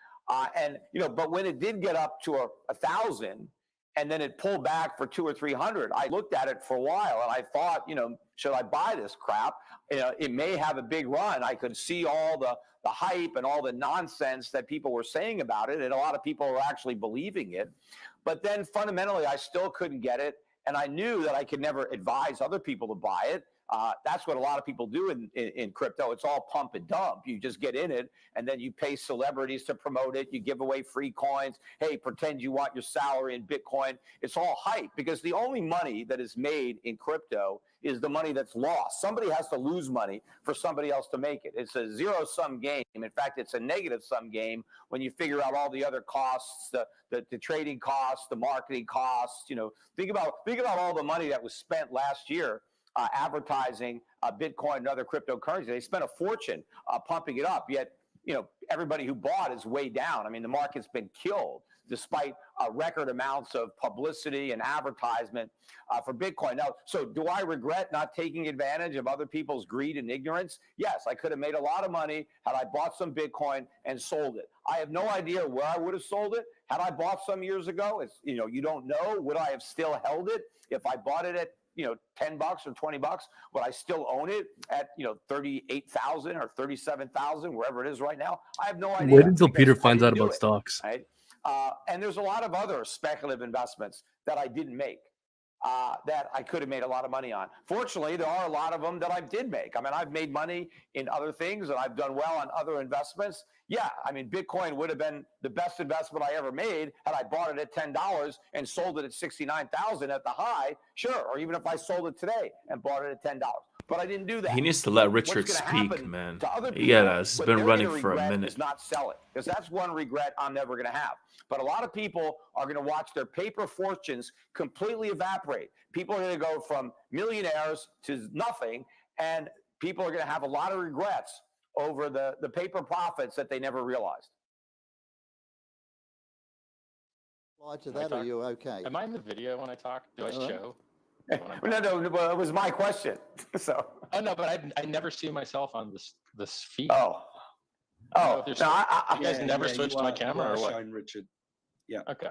And, you know, but when it did get up to 1,000 and then it pulled back for 200 or 300, I looked at it for a while and I thought, you know, should I buy this crap? You know, it may have a big run. I could see all the hype and all the nonsense that people were saying about it, and a lot of people were actually believing it. But then fundamentally, I still couldn't get it, and I knew that I could never advise other people to buy it. That's what a lot of people do in crypto. It's all pump and dump. You just get in it, and then you pay celebrities to promote it. You give away free coins. Hey, pretend you want your salary in Bitcoin. It's all hype, because the only money that is made in crypto is the money that's lost. Somebody has to lose money for somebody else to make it. It's a zero-sum game. In fact, it's a negative-sum game when you figure out all the other costs, the trading costs, the marketing costs. Think about all the money that was spent last year advertising Bitcoin and other cryptocurrencies. They spent a fortune pumping it up, yet everybody who bought is way down. I mean, the market's been killed despite record amounts of publicity and advertisement for Bitcoin. Now, so do I regret not taking advantage of other people's greed and ignorance? Yes, I could have made a lot of money had I bought some Bitcoin and sold it. I have no idea where I would have sold it. Had I bought some years ago, you don't know. Would I have still held it if I bought it at $10 or $20? Would I still own it at 38,000 or 37,000, wherever it is right now? I have no idea. Wait until Peter finds out about stocks. Right? And there's a lot of other speculative investments that I didn't make that I could have made a lot of money on. Fortunately, there are a lot of them that I did make. I mean, I've made money in other things, and I've done well on other investments. Yeah, I mean, Bitcoin would have been the best investment I ever made had I bought it at $10 and sold it at 69,000 at the high. Sure, or even if I sold it today and bought it at $10. But I didn't do that. He needs to let Richard speak, man. Yeah, it's been running for a minute. Is not sell it, because that's one regret I'm never going to have. But a lot of people are going to watch their paper fortunes completely evaporate. People are going to go from millionaires to nothing, and people are going to have a lot of regrets over the paper profits that they never realized. To that, are you okay? Am I in the video when I talk? Do I show? No, it was my question. So. Oh no, but I never see myself on this feed. Oh, no, you guys never switched to my camera or what? Showing Richard. Yeah. Okay.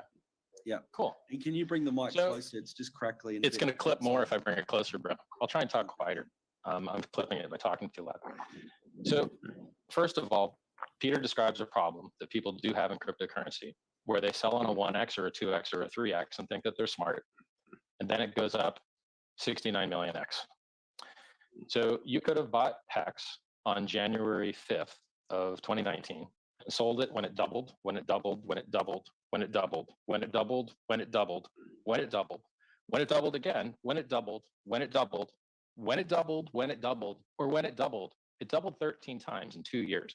Yeah. Cool. And can you bring the mic closer? It's just crackly. It's going to clip more if I bring it closer, bro. I'll try and talk quieter. I'm clipping it by talking too loud. So, first of all, Peter describes a problem that people do have in cryptocurrency, where they sell on a 1x or a 2x or a 3x and think that they're smart, and then it goes up 69 million x. So you could have bought Hex on January 5th of 2019 and sold it when it doubled, when it doubled, when it doubled, when it doubled, when it doubled, when it doubled, when it doubled, when it doubled again, when it doubled, when it doubled, when it doubled, when it doubled, or when it doubled. It doubled 13 times in 2 years.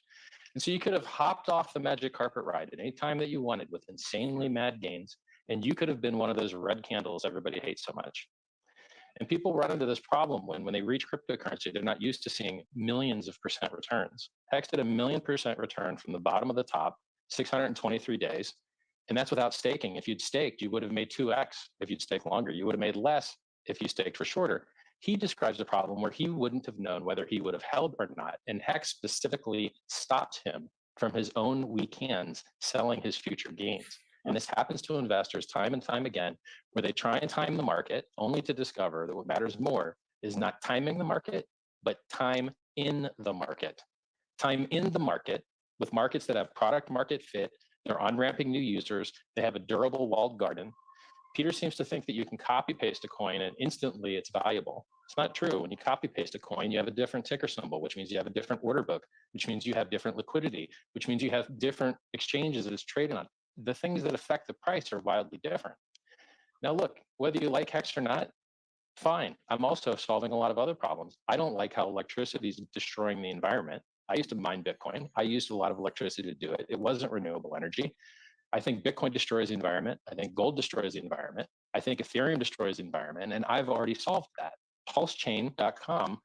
And so you could have hopped off the magic carpet ride at any time that you wanted with insanely mad gains, and you could have been one of those red candles everybody hates so much. And people run into this problem when they reach cryptocurrency, they're not used to seeing millions of percent returns. Hex did 1,000,000% return from the bottom of the top, 623 days. And that's without staking. If you'd staked, you would have made 2x. If you'd staked longer, you would have made less if you staked for shorter. He describes a problem where he wouldn't have known whether he would have held or not. And Hex specifically stopped him from his own weak hands selling his future gains. And this happens to investors time and time again, where they try and time the market only to discover that what matters more is not timing the market, but time in the market. Time in the market with markets that have product market fit, they're on-ramping new users, they have a durable walled garden. Peter seems to think that you can copy paste a coin and instantly it's valuable. It's not true. When you copy paste a coin, you have a different ticker symbol, which means you have a different order book, which means you have different liquidity, which means you have different exchanges that it's traded on. The things that affect the price are wildly different. Now, look, whether you like Hex or not, fine. I'm also solving a lot of other problems. I don't like how electricity is destroying the environment. I used to mine Bitcoin. I used a lot of electricity to do it. It wasn't renewable energy. I think Bitcoin destroys the environment. I think gold destroys the environment. I think Ethereum destroys the environment, and I've already solved that. PulseChain.com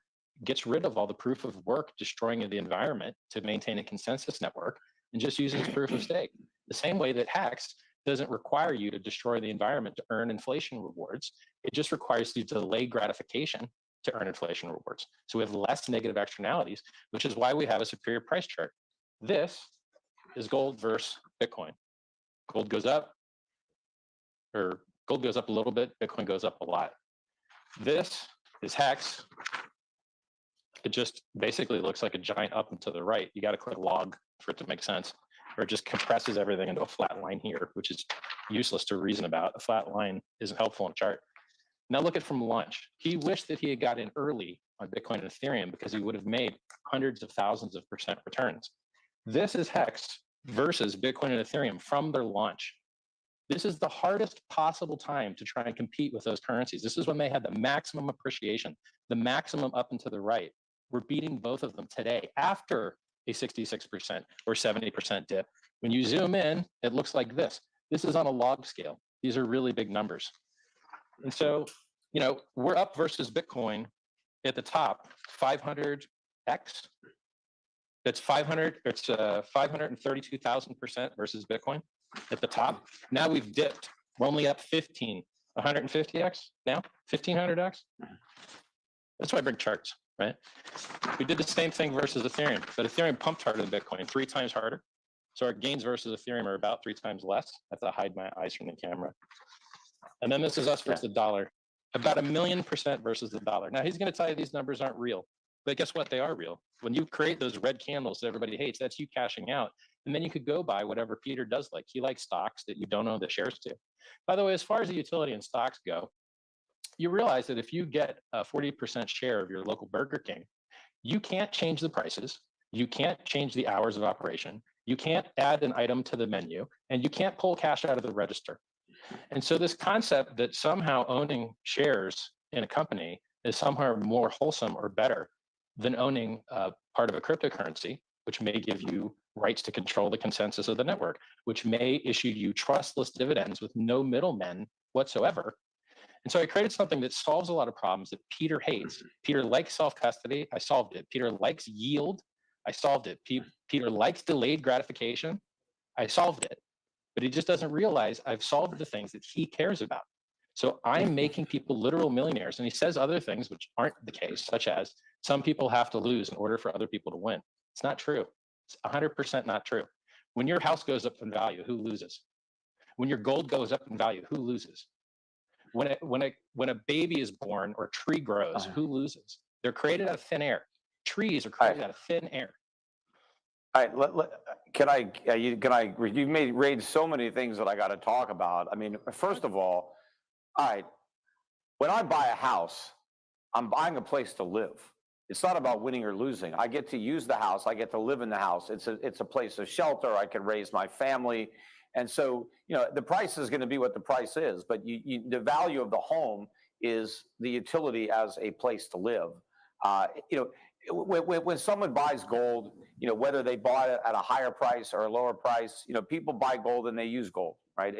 gets rid of all the proof of work destroying the environment to maintain a consensus network and just uses proof of stake. The same way that Hex doesn't require you to destroy the environment to earn inflation rewards. It just requires you to delay gratification to earn inflation rewards. So we have less negative externalities, which is why we have a superior price chart. This is gold versus Bitcoin. Gold goes up, or gold goes up a little bit, Bitcoin goes up a lot. This is Hex. It just basically looks like a giant up and to the right. You got to click log for it to make sense, or it just compresses everything into a flat line here, which is useless to reason about. A flat line isn't helpful in a chart. Now look at from launch. He wished that he had got in early on Bitcoin and Ethereum because he would have made hundreds of thousands of % returns. This is Hex versus Bitcoin and Ethereum from their launch. This is the hardest possible time to try and compete with those currencies. This is when they had the maximum appreciation, the maximum up and to the right. We're beating both of them today after a 66% or 70% dip. When you zoom in, it looks like this. This is on a log scale. These are really big numbers. And so, you know, we're up versus Bitcoin at the top, 500x. It's 500, it's 532,000% versus Bitcoin at the top. Now we've dipped. We're only up 150x now, 1500x. That's why I bring charts, right? We did the same thing versus Ethereum, but Ethereum pumped harder than Bitcoin, 3 times harder. So our gains versus Ethereum are about 3 times less. I have to hide my eyes from the camera. And then this is us versus the dollar, about 1,000,000% versus the dollar. Now he's going to tell you these numbers aren't real, but guess what? They are real. When you create those red candles that everybody hates, that's you cashing out. And then you could go buy whatever Peter does like. He likes stocks that you don't own the shares to. By the way, as far as the utility and stocks go, you realize that if you get a 40% share of your local Burger King, you can't change the prices. You can't change the hours of operation. You can't add an item to the menu, and you can't pull cash out of the register. And so this concept that somehow owning shares in a company is somehow more wholesome or better than owning part of a cryptocurrency, which may give you rights to control the consensus of the network, which may issue you trustless dividends with no middlemen whatsoever. And so I created something that solves a lot of problems that Peter hates. Peter likes self-custody. I solved it. Peter likes yield. I solved it. Peter likes delayed gratification. I solved it. But he just doesn't realize I've solved the things that he cares about. So I'm making people literal millionaires. And he says other things which aren't the case, such as some people have to lose in order for other people to win. It's not true. It's 100% not true. When your house goes up in value, who loses? When your gold goes up in value, who loses? When a baby is born or a tree grows, who loses? They're created out of thin air. Trees are created out of thin air. All right, you've raised so many things that I got to talk about. I mean, first of all right, when I buy a house, I'm buying a place to live. It's not about winning or losing. I get to use the house. I get to live in the house. It's a place of shelter. I can raise my family. And so, you know, the price is going to be what the price is, but the value of the home is the utility as a place to live. You know, when someone buys gold, you know, whether they bought it at a higher price or a lower price, you know, people buy gold and they use gold, right?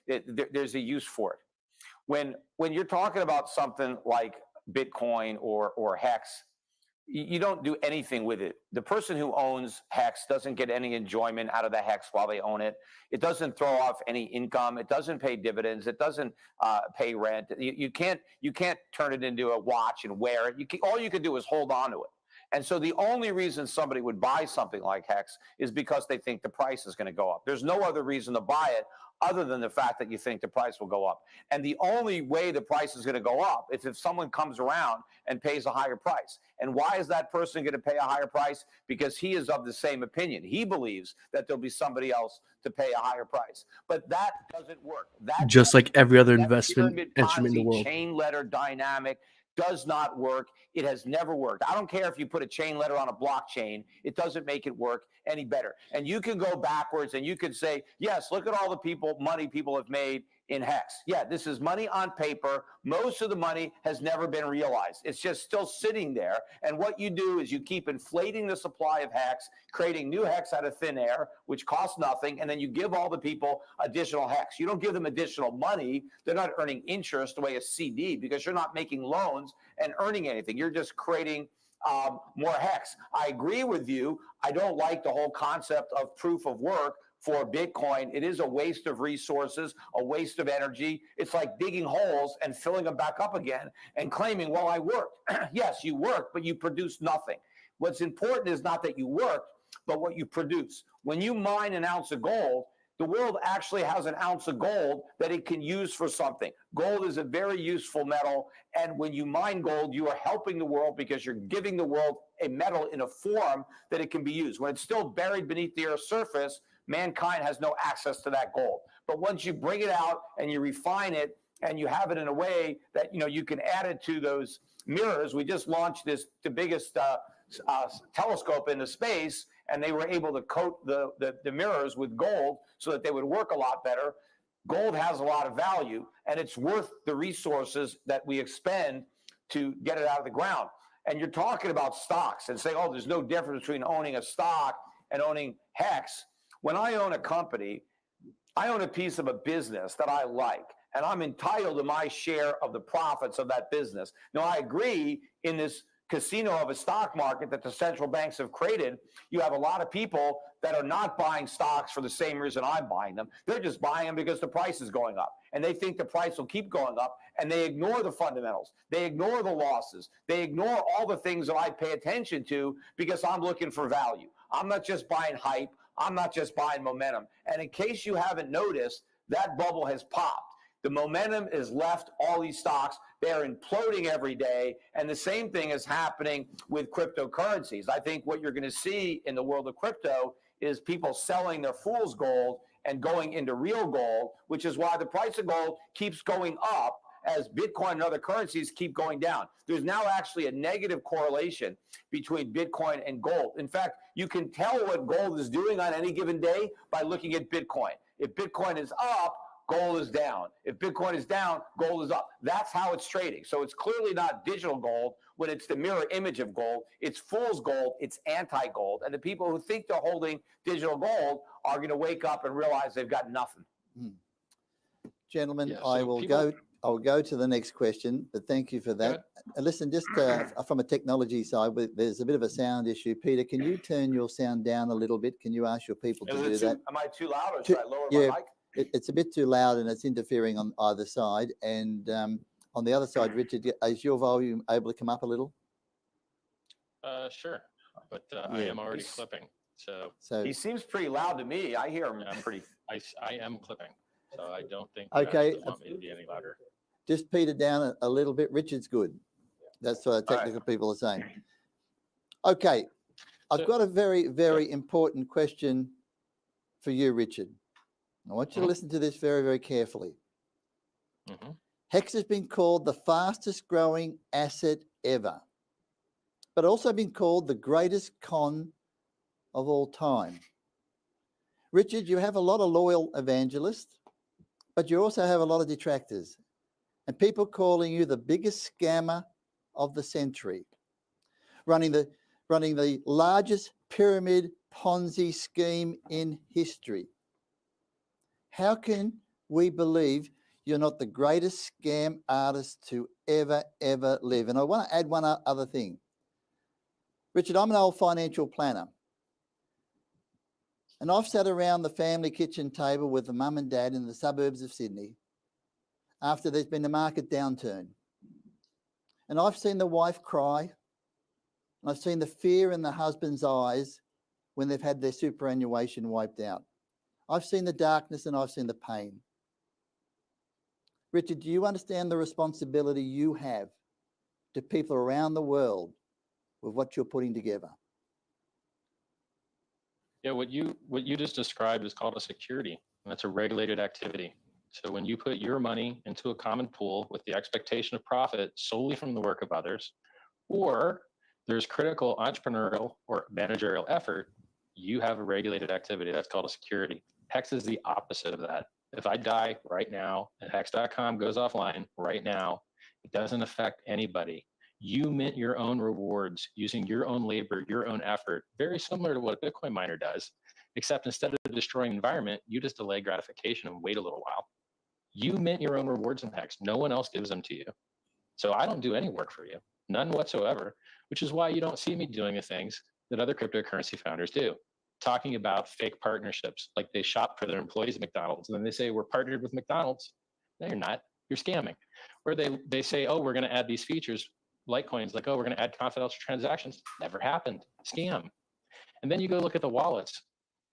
There's a use for it. When you're talking about something like Bitcoin or Hex, you don't do anything with it. The person who owns Hex doesn't get any enjoyment out of the Hex while they own it. It doesn't throw off any income. It doesn't pay dividends. It doesn't pay rent. You can't turn it into a watch and wear it. All you can do is hold on to it. And so the only reason somebody would buy something like Hex is because they think the price is going to go up. There's no other reason to buy it other than the fact that you think the price will go up. And the only way the price is going to go up is if someone comes around and pays a higher price. And why is that person going to pay a higher price? Because he is of the same opinion. He believes that there'll be somebody else to pay a higher price. But that doesn't work. That just like every other that investment pyramid instrument in the Ponzi world. chain letter dynamic does not work. It has never worked. I don't care if you put a chain letter on a blockchain. It doesn't make it work any better. And you can go backwards and you can say, yes, look at all the money people have made in Hex. Yeah, this is money on paper. Most of the money has never been realized. It's just still sitting there. And what you do is you keep inflating the supply of Hex, creating new Hex out of thin air, which costs nothing. And then you give all the people additional Hex. You don't give them additional money. They're not earning interest the way a CD because you're not making loans and earning anything. You're just creating more Hex. I agree with you. I don't like the whole concept of proof of work for Bitcoin. It is a waste of resources, a waste of energy. It's like digging holes and filling them back up again and claiming, well, I worked. Yes, you worked, but you produced nothing. What's important is not that you worked, but what you produce. When you mine an ounce of gold, the world actually has an ounce of gold that it can use for something. Gold is a very useful metal. And when you mine gold, you are helping the world because you're giving the world a metal in a form that it can be used. When it's still buried beneath the Earth's surface, mankind has no access to that gold. But once you bring it out and you refine it and you have it in a way that you can add it to those mirrors. We just launched the biggest telescope into space, and they were able to coat the mirrors with gold so that they would work a lot better. Gold has a lot of value, and it's worth the resources that we expend to get it out of the ground. And you're talking about stocks and saying, oh, there's no difference between owning a stock and owning Hex. When I own a company, I own a piece of a business that I like, and I'm entitled to my share of the profits of that business. Now, I agree in this casino of a stock market that the central banks have created, you have a lot of people that are not buying stocks for the same reason I'm buying them. They're just buying them because the price is going up, and they think the price will keep going up, and they ignore the fundamentals. They ignore the losses. They ignore all the things that I pay attention to because I'm looking for value. I'm not just buying hype. I'm not just buying momentum. And in case you haven't noticed, that bubble has popped. The momentum is left all these stocks. They're imploding every day. And the same thing is happening with cryptocurrencies. I think what you're going to see in the world of crypto is people selling their fool's gold and going into real gold, which is why the price of gold keeps going up as Bitcoin and other currencies keep going down. There's now actually a negative correlation between Bitcoin and gold. In fact, you can tell what gold is doing on any given day by looking at Bitcoin. If Bitcoin is up, gold is down. If Bitcoin is down, gold is up. That's how it's trading. So it's clearly not digital gold when it's the mirror image of gold. It's fool's gold. It's anti-gold. And the people who think they're holding digital gold are going to wake up and realize they've got nothing. Gentlemen, Yeah, so I will go to the next question, but thank you for that. Listen, just from a technology side, there's a bit of a sound issue. Peter, can you turn your sound down a little bit? Can you ask your people to do that? Am I too loud, or should I lower my mic? It's a bit too loud and it's interfering on either side. And on the other side, Richard, is your volume able to come up a little? Sure, but I am already clipping. So He seems pretty loud to me. I hear him pretty. I am clipping, so I don't think Okay. you want me to be any louder. just Peter down a little bit. Richard's good. That's what technical people are saying. Okay. I've got a very, very important question for you, Richard. I want you to listen to this very, very carefully. Hex has been called the fastest growing asset ever, but also been called the greatest con of all time. Richard, you have a lot of loyal evangelists, but you also have a lot of detractors and people calling you the biggest scammer of the century, running the largest pyramid Ponzi scheme in history. How can we believe you're not the greatest scam artist to ever live? And I want to add one other thing. Richard, I'm an old financial planner. And I've sat around the family kitchen table with the mum and dad in the suburbs of Sydney after there's been a market downturn. And I've seen the wife cry. And I've seen the fear in the husband's eyes when they've had their superannuation wiped out. I've seen the darkness and I've seen the pain. Richard, do you understand the responsibility you have to people around the world with what you're putting together? Yeah, what you just described is called a security, and that's a regulated activity. So when you put your money into a common pool with the expectation of profit solely from the work of others, or there's critical entrepreneurial or managerial effort, you have a regulated activity. That's called a security. Hex is the opposite of that. If I die right now and Hex.com goes offline right now, it doesn't affect anybody. You mint your own rewards using your own labor, your own effort, very similar to what a Bitcoin miner does, except instead of destroying the environment, you just delay gratification and wait a little while. You mint your own rewards in Hex. No one else gives them to you. So I don't do any work for you, none whatsoever, which is why you don't see me doing the things that other cryptocurrency founders do, talking about fake partnerships, like they shop for their employees at McDonald's, and then they say, we're partnered with McDonald's. No, you're not. You're scamming. Or they say, oh, we're going to add these features, Litecoins, like, oh, we're going to add confidential transactions. Never happened. Scam. And then you go look at the wallets.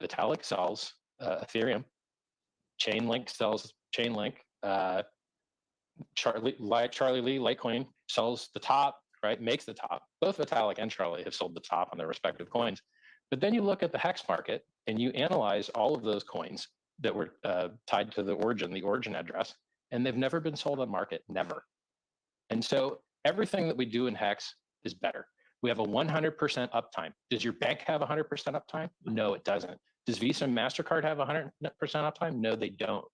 Vitalik sells Ethereum. Chainlink sells Chainlink. Charlie Lee, Litecoin, sells the top, right? Makes the top. Both Vitalik and Charlie have sold the top on their respective coins. But then you look at the Hex market and you analyze all of those coins that were tied to the origin address, and they've never been sold on market, never. And so everything that we do in Hex is better. We have a 100% uptime. Does your bank have 100% uptime? No, it doesn't. Does Visa and MasterCard have 100% uptime? No, they don't.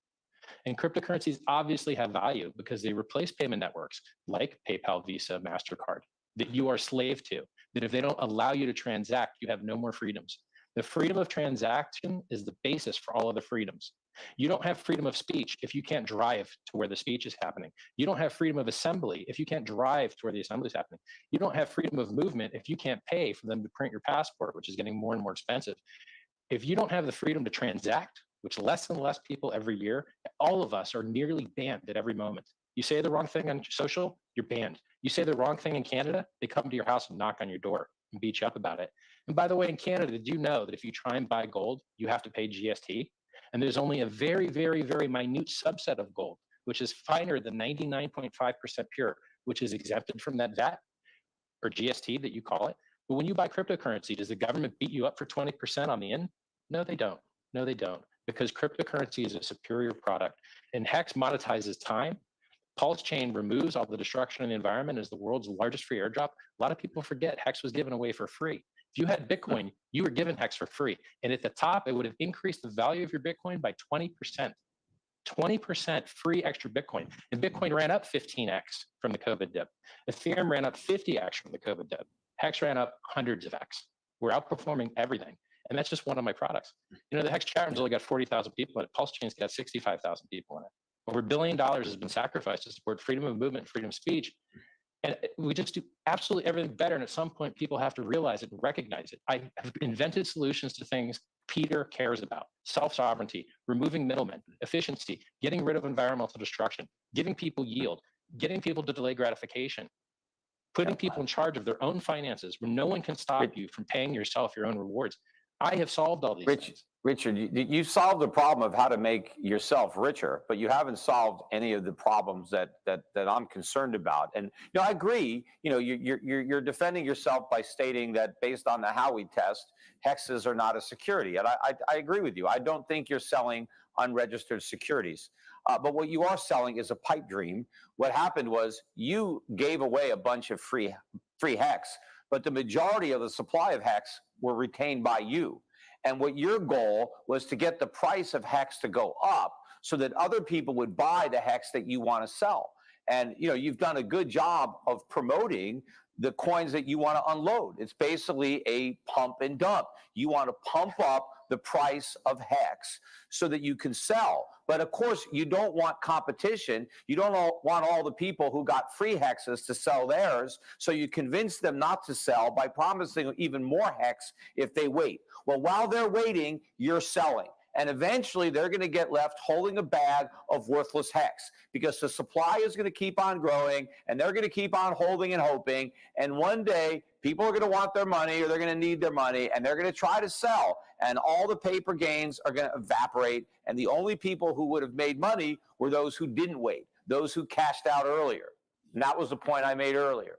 And cryptocurrencies obviously have value because they replace payment networks like PayPal, Visa, MasterCard that you are slave to, that if they don't allow you to transact, you have no more freedoms. The freedom of transaction is the basis for all of the freedoms. You don't have freedom of speech if you can't drive to where the speech is happening. You don't have freedom of assembly if you can't drive to where the assembly is happening. You don't have freedom of movement if you can't pay for them to print your passport, which is getting more and more expensive. If you don't have the freedom to transact, which less and less people every year, all of us are nearly banned at every moment. You say the wrong thing on social, you're banned. You say the wrong thing in Canada, they come to your house and knock on your door and beat you up about it. And by the way, in Canada, did you know that if you try and buy gold, you have to pay GST? And there's only a very, very, very minute subset of gold, which is finer than 99.5% pure, which is exempted from that VAT or GST that you call it. But when you buy cryptocurrency, does the government beat you up for 20% on the in? No, they don't. No, they don't. Because cryptocurrency is a superior product. And Hex monetizes time. Pulse Chain removes all the destruction in the environment as the world's largest free airdrop. A lot of people forget Hex was given away for free. If you had Bitcoin, you were given Hex for free. And at the top, it would have increased the value of your Bitcoin by 20%. 20% free extra Bitcoin. And Bitcoin ran up 15x from the COVID dip. Ethereum ran up 50x from the COVID dip. Hex ran up hundreds of x. We're outperforming everything. And that's just one of my products. You know, the Hex chat room's only got 40,000 people in it. Pulse Chain's got 65,000 people in it. Over $1 billion has been sacrificed to support freedom of movement, freedom of speech. And we just do absolutely everything better. And at some point, people have to realize it and recognize it. I have invented solutions to things Peter cares about: self-sovereignty, removing middlemen, efficiency, getting rid of environmental destruction, giving people yield, getting people to delay gratification, putting people in charge of their own finances where no one can stop you from paying yourself your own rewards. I have solved all these things. Richard, you solved the problem of how to make yourself richer, but you haven't solved any of the problems that I'm concerned about. And you know, I agree. You know, you're defending yourself by stating that based on the Howey test, hexes are not a security, and I agree with you. I don't think you're selling unregistered securities, but what you are selling is a pipe dream. What happened was you gave away a bunch of free hex, but the majority of the supply of hex were retained by you. And what your goal was to get the price of hex to go up so that other people would buy the hex that you want to sell. And you know, you've done a good job of promoting the coins that you want to unload. It's basically a pump and dump. You want to pump up the price of hex so that you can sell. But of course, you don't want competition. You don't want all the people who got free hexes to sell theirs. So you convince them not to sell by promising even more hex if they wait. Well, while they're waiting, you're selling. And eventually they're going to get left holding a bag of worthless hex because the supply is going to keep on growing and they're going to keep on holding and hoping. And one day people are going to want their money or they're going to need their money and they're going to try to sell. And all the paper gains are going to evaporate. And the only people who would have made money were those who didn't wait, those who cashed out earlier. And that was the point I made earlier.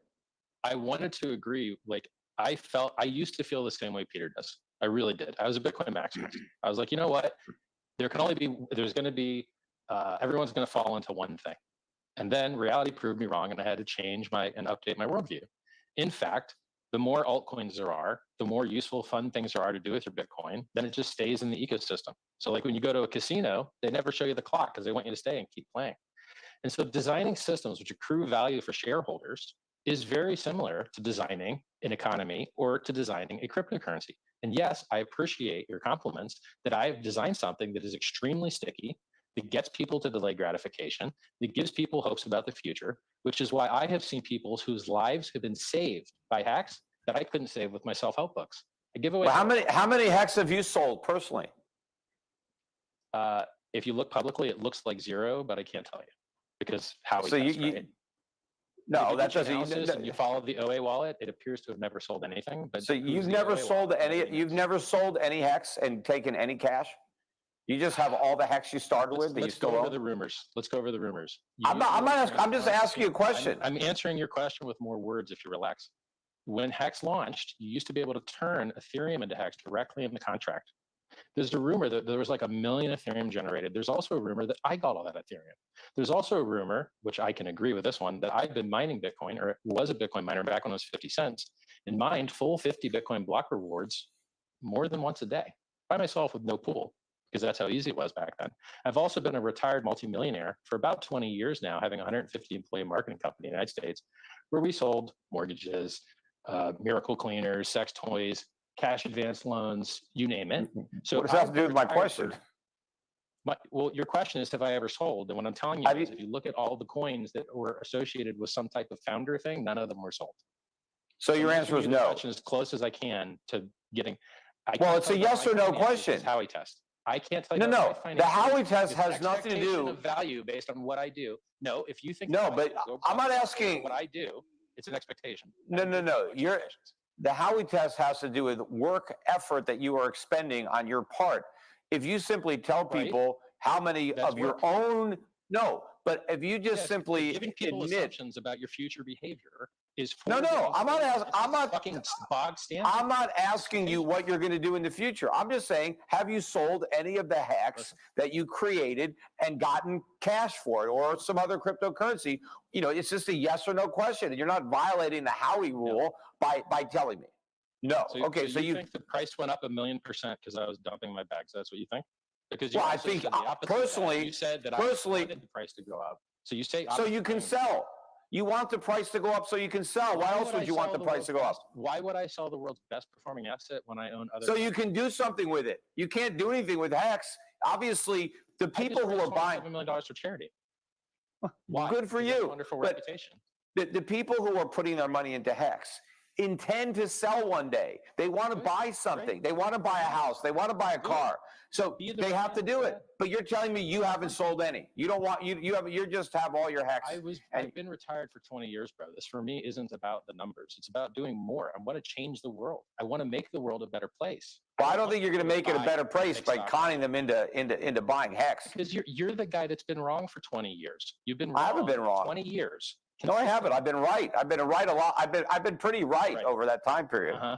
I wanted to agree. Like I used to feel the same way Peter does. I really did. I was a Bitcoin maximalist. I was like, you know what? There's going to be, everyone's going to fall into one thing. And then reality proved me wrong and I had to change and update my worldview. In fact, the more altcoins there are, the more useful, fun things there are to do with your Bitcoin, then it just stays in the ecosystem. So like when you go to a casino, they never show you the clock because they want you to stay and keep playing. And so designing systems which accrue value for shareholders is very similar to designing an economy or to designing a cryptocurrency. And yes, I appreciate your compliments that I've designed something that is extremely sticky, that gets people to delay gratification, that gives people hopes about the future, which is why I have seen people whose lives have been saved by hacks that I couldn't save with my self-help books. I give away. Well, how many hex have you sold personally? If you look publicly, it looks like 0, but I can't tell you because how so you no, that doesn't. And you follow the OA wallet, it appears to have never sold anything. But so you've never sold any. You've never sold any hex and taken any cash. You just have all the hex you started with. Let's go over the rumors. Let's go over the rumors. I'm just asking you a question. I'm answering your question with more words if you relax. When Hex launched, you used to be able to turn Ethereum into Hex directly in the contract. There's a rumor that there was like 1 million Ethereum generated. There's also a rumor that I got all that Ethereum. There's also a rumor, which I can agree with this one, that I've been mining Bitcoin, or was a Bitcoin miner back when it was 50 cents, and mined full 50 Bitcoin block rewards more than once a day by myself with no pool, because that's how easy it was back then. I've also been a retired multimillionaire for about 20 years now, having a 150 employee marketing company in the United States, where we sold mortgages, miracle cleaners, sex toys, cash advance loans, you name it. So what does that have to do with my retired question? well, your question is, have I ever sold? And what I'm telling you is, if you look at all the coins that were associated with some type of founder thing, none of them were sold. So your I'm answer giving is you the no. question as close as I can to getting. Well, it's a yes or no question. Howey test. I can't tell you. No, about no. my The finances. Howey test It's has nothing to expectation do. of value based on what I do. No, if you think No, that I but should go I'm not based on asking. what I do. It's an expectation. No, no, no. The Howey test has to do with work effort that you are expending on your part. If you simply tell Right. people how many That's of your work. own, no, but if you just Yes, simply giving people admit, assumptions about your future behavior is No, no, I'm not asking. I'm not. fucking bog standard. I'm not asking you what you're going to do in the future. I'm just saying, have you sold any of the hacks that you created and gotten cash for it, or some other cryptocurrency? You know, it's just a yes or no question, and you're not violating the Howey rule by telling me. No. Okay, so you think the price went up 1,000,000% because I was dumping my bags. That's what you think? Because Well, I also think, said the opposite of that. personally- you said that personally- I wanted the price to go up. So you say so you can opposite sell. You want the price to go up so you can sell. Why else would you want the price to go up? Why would I sell the world's best performing asset when I own other? So you can do something with it. You can't do anything with hacks. Obviously, the people who are buying $1 million for charity. Why? Good for Because I have a you. wonderful But reputation. the people who are putting their money into hex intend to sell one day. They want to Good. buy something. They want to buy a house. They want to buy a car. So Be the they have to man, do it. Brad. But you're telling me you haven't sold any. You don't want you just have all your hex. I've been retired for 20 years, bro. This for me isn't about the numbers. It's about doing more. I want to change the world. I want to make the world a better place. Well, I don't think you're going to make it a better place by conning them into buying hex. Because you're the guy that's been wrong for 20 years. You've been wrong. I haven't been for wrong. 20 years. No, I haven't. I've been right. I've been right a lot. I've been pretty right over that time period. Uh-huh.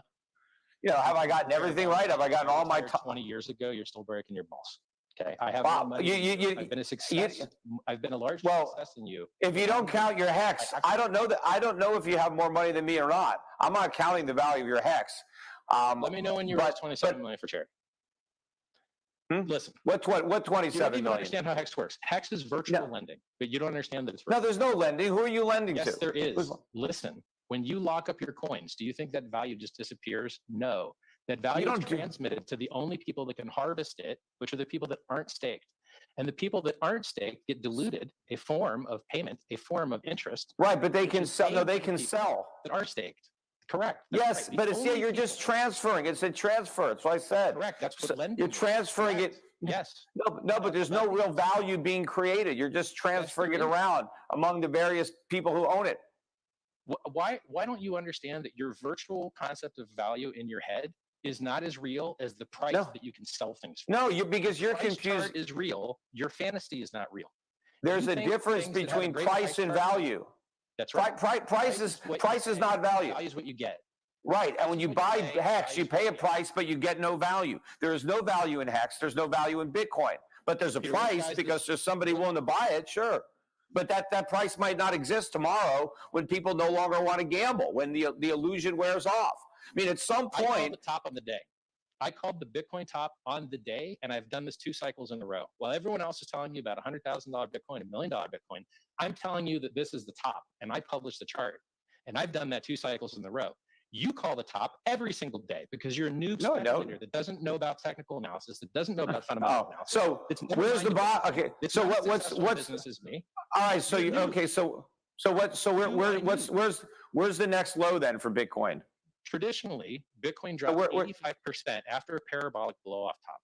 You know, have I gotten everything right? Have I gotten all my time? 20 years ago, you're still breaking your balls. Okay, I have Wow, more money. you- I've been a success. I've been a large Well, success than you. If you don't count your hex, I don't know that. I don't know if you have more money than me or not. I'm not counting the value of your hex. Let me know when you raise 27 million for charity. Listen, What you don't 27 even million? understand how Hex works. Hex is virtual lending, but you don't understand that it's No, virtual. there's no lending. Who are you lending to? Yes, there is. Who's- Listen, when you lock up your coins, do you think that value just disappears? No. That value is don't do- transmitted to the only people that can harvest it, which are the people that aren't staked. And the people that aren't staked get diluted, a form of payment, a form of interest. Right, but they which can is sell. No, paid they to can people sell. That are staked. Correct. That's Yes, right. The but it's only you're just people- transferring. It's a transfer. That's what I said. Correct. That's what So lending you're is. transferring Correct. it. Yes. No, but there's no real value being created. You're just transferring it there is. around among the various people who own it. Why don't you understand that your virtual concept of value in your head is not as real as the price No. that you can sell things for? No, because you're Price confused. chart is real. Your fantasy is not real. There's You a think difference things that have a between great price and chart- value. That's right. Price is not value. Value is what you get. Right, and when you what buy you pay, hex, you value is pay a what you get. price, but you get no value. There is no value in hex. There's no value in Bitcoin, but there's a Here, price guys, because there's somebody willing to buy it. Sure, but that price might not exist tomorrow when people no longer want to gamble, when the illusion wears off. I mean, at some I called point, the top on the day. I called the Bitcoin top on the day, and I've done this 2 cycles in a row. While everyone else is telling you about $100,000 Bitcoin, $1 million Bitcoin, I'm telling you that this is the top, and I published the chart. And I've done that 2 cycles in a row. You call the top every single day because you're a noob No, I don't. speculator that doesn't know about technical analysis, that doesn't know about fundamental oh, analysis. so It's never where's mind the bot? Okay, It's so not as what's successful a business as me. all right? So You're you new. okay? So where's the next low then for Bitcoin? Traditionally, Bitcoin dropped we're- 85% after a parabolic blow off top.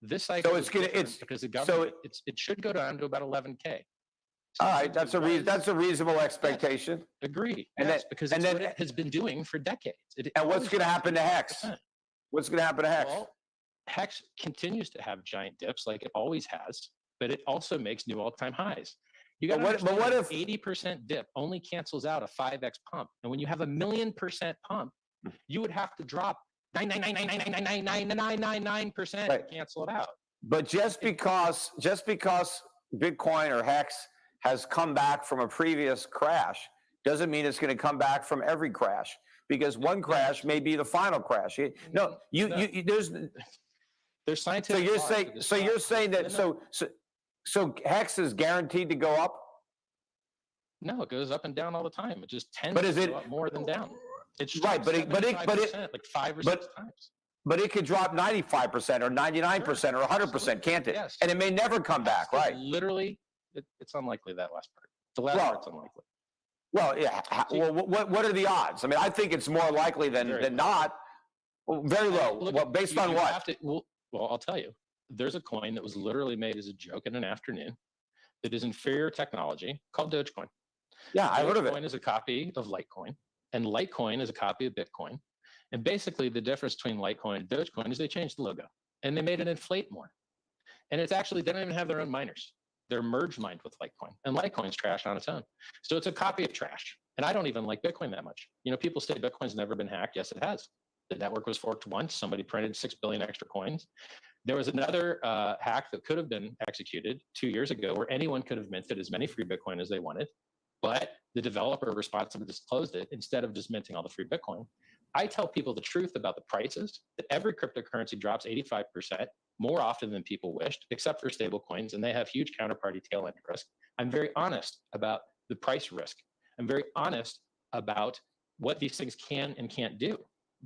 This cycle So is it's gonna- different it's- because the so government it should go down to about 11K. All right, that's a reasonable expectation. Agree. And yes, then- because and it's then- what it has been doing for decades. And what's going to happen to hex? What's going to happen to hex? Well, Hex continues to have giant dips like it always has, but it also makes new all-time highs. You got But what if 80% dip only cancels out a 5x pump? And when you have a 1,000,000% pump, you would have to drop 99999999999% Right. cancel it out. But just because Bitcoin or Hex has come back from a previous crash doesn't mean it's going to come back from every crash, because one crash may be the final crash. No, there's scientific. So you're saying that so Hex is guaranteed to go up? No, it goes up and down all the time. It just tends But is to it go up more than down. It's right? But it like 5 or 6 times. But it could drop 95% or 99% or 100%, can't it? Yes. And it may never come back, right? Literally, it's unlikely, that last part. The last part's unlikely. Well, yeah. Well, what are the odds? I mean, I think it's more likely than not. Well, very low. Look, well, based on what? Well, I'll tell you. There's a coin that was literally made as a joke in an afternoon that is inferior technology called Dogecoin. Yeah, I heard of it. Dogecoin is a copy of Litecoin, and Litecoin is a copy of Bitcoin. And basically, the difference between Litecoin and Dogecoin is they changed the logo, and they made it inflate more. And it's actually, they don't even have their own miners. They're merge mined with Litecoin, and Litecoin's trash on its own. So it's a copy of trash. And I don't even like Bitcoin that much. You know, people say Bitcoin's never been hacked. Yes, it has. The network was forked once. Somebody printed 6 billion extra coins. There was another hack that could have been executed 2 years ago where anyone could have minted as many free Bitcoin as they wanted, but the developer responsibly disclosed it instead of just minting all the free Bitcoin. I tell people the truth about the prices, that every cryptocurrency drops 85% more often than people wished, except for stable coins, and they have huge counterparty tail end risk. I'm very honest about the price risk. I'm very honest about what these things can and can't do.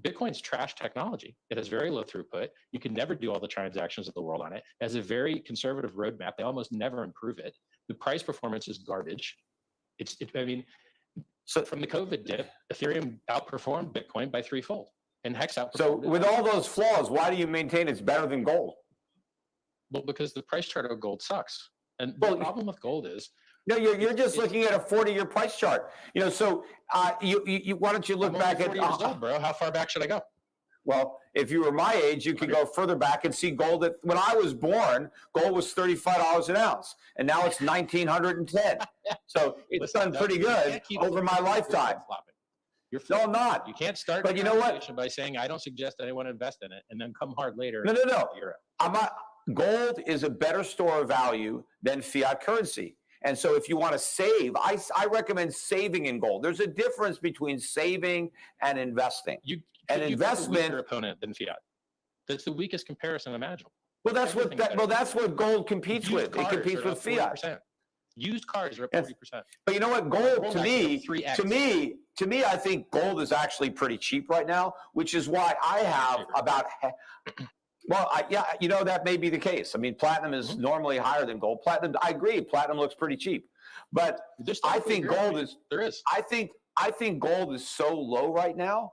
Bitcoin's trash technology. It has very low throughput. You can never do all the transactions of the world on it. It has a very conservative roadmap. They almost never improve it. The price performance is garbage. So from the COVID dip, Ethereum outperformed Bitcoin by 3-fold, and Hex outperformed. So with all those flaws, why do you maintain it's better than gold? Well, because the price chart of gold sucks. And the problem with gold is, no, you're just looking at a 40-year price chart. You know, so you why don't you look back at 40 years old, bro? How far back should I go? Well, if you were my age, you could go further back and see gold. When I was born, gold was $35 an ounce, and now it's $1,910. So it's done pretty good over my lifetime. No, I'm not. You can't start. But you know what? By saying I don't suggest anyone invest in it, and then come hard later. No. I'm not. Gold is a better store of value than fiat currency. And so if you want to save, I recommend saving in gold. There's a difference between saving and investing. An investment, weaker opponent than fiat. That's the weakest comparison imaginable. Well, that's what gold competes with. It competes with fiat. 40%. Used cars are up 40%. But you know what? Gold to me, I think gold is actually pretty cheap right now, which is why I have about. Well, you know, that may be the case. I mean, platinum is normally higher than gold. Platinum, I agree. Platinum looks pretty cheap, but I think gold is. There is. I think gold is so low right now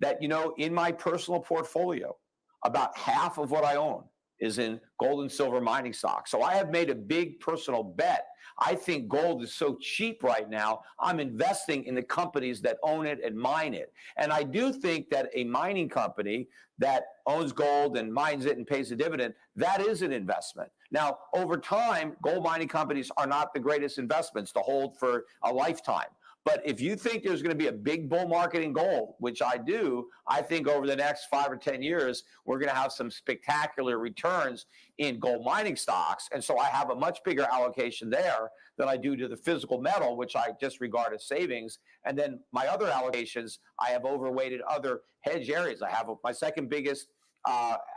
that, you know, in my personal portfolio, about half of what I own is in gold and silver mining stocks. So I have made a big personal bet. I think gold is so cheap right now, I'm investing in the companies that own it and mine it. And I do think that a mining company that owns gold and mines it and pays a dividend, that is an investment. Now, over time, gold mining companies are not the greatest investments to hold for a lifetime. But if you think there's going to be a big bull market in gold, which I do, I think over the next 5 or 10 years, we're going to have some spectacular returns in gold mining stocks. And so I have a much bigger allocation there than I do to the physical metal, which I just regard as savings. And then my other allocations, I have overweighted other hedge areas. I have my second biggest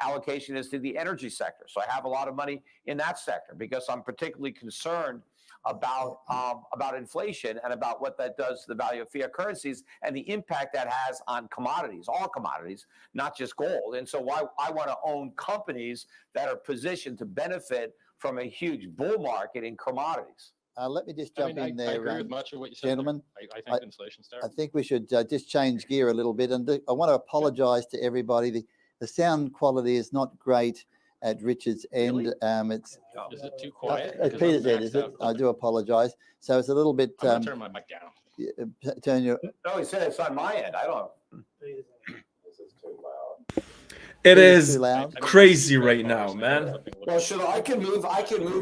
allocation is to the energy sector. So I have a lot of money in that sector because I'm particularly concerned about inflation and about what that does to the value of fiat currencies and the impact that has on commodities, all commodities, not just gold. And so I want to own companies that are positioned to benefit from a huge bull market in commodities. Let me just jump in there, I agree with much of what you said, gentlemen. I think inflation's terrible. I think we should just change gear a little bit. And I want to apologize to everybody. The sound quality is not great at Richard's end. Really? It's Is it too quiet? at Peter's end, is it? I do apologize. So it's a little bit. I'm gonna turn my mic down. Turn your. No, he said it's on my end. I don't. It is too loud. crazy right now, man. Well, I can move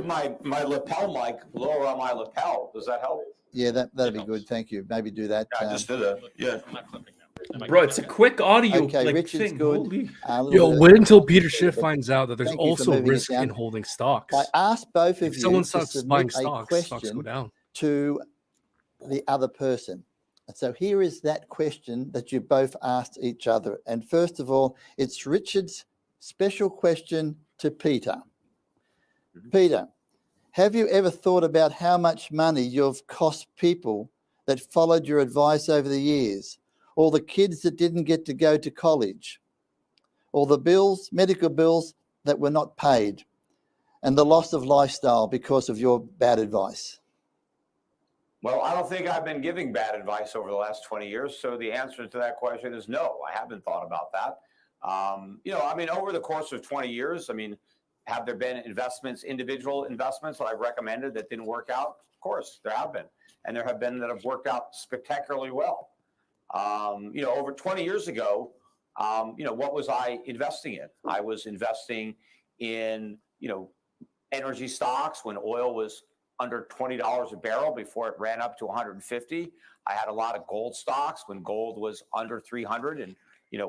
my lapel mic lower on my lapel. Does that help? Yeah, that'd be good. Thank you. Maybe do that. I just did it. Yeah. I'm not clipping now. Am I Bro, good it's a now? quick audio Okay, like Richard's thing. good. Holy. A little Yo, bit of- wait until Peter Schiff finds out that there's Thank you for also moving it risk in down. holding stocks. I asked both If of you someone to starts submit buying a stocks go question down. to the other person. And so here is that question that you both asked each other. And first of all, it's Richard's special question to Peter. Peter, have you ever thought about how much money you've cost people that followed your advice over the years? Or the kids that didn't get to go to college? Or the bills, medical bills that were not paid? And the loss of lifestyle because of your bad advice? Well, I don't think I've been giving bad advice over the last 20 years. So the answer to that question is no, I haven't thought about that. Over the course of 20 years, have there been investments, individual investments that I've recommended that didn't work out? Of course, there have been. And there have been that have worked out spectacularly well. Over 20 years ago, what was I investing in? I was investing in, energy stocks when oil was under $20 a barrel before it ran up to 150. I had a lot of gold stocks when gold was under 300 and,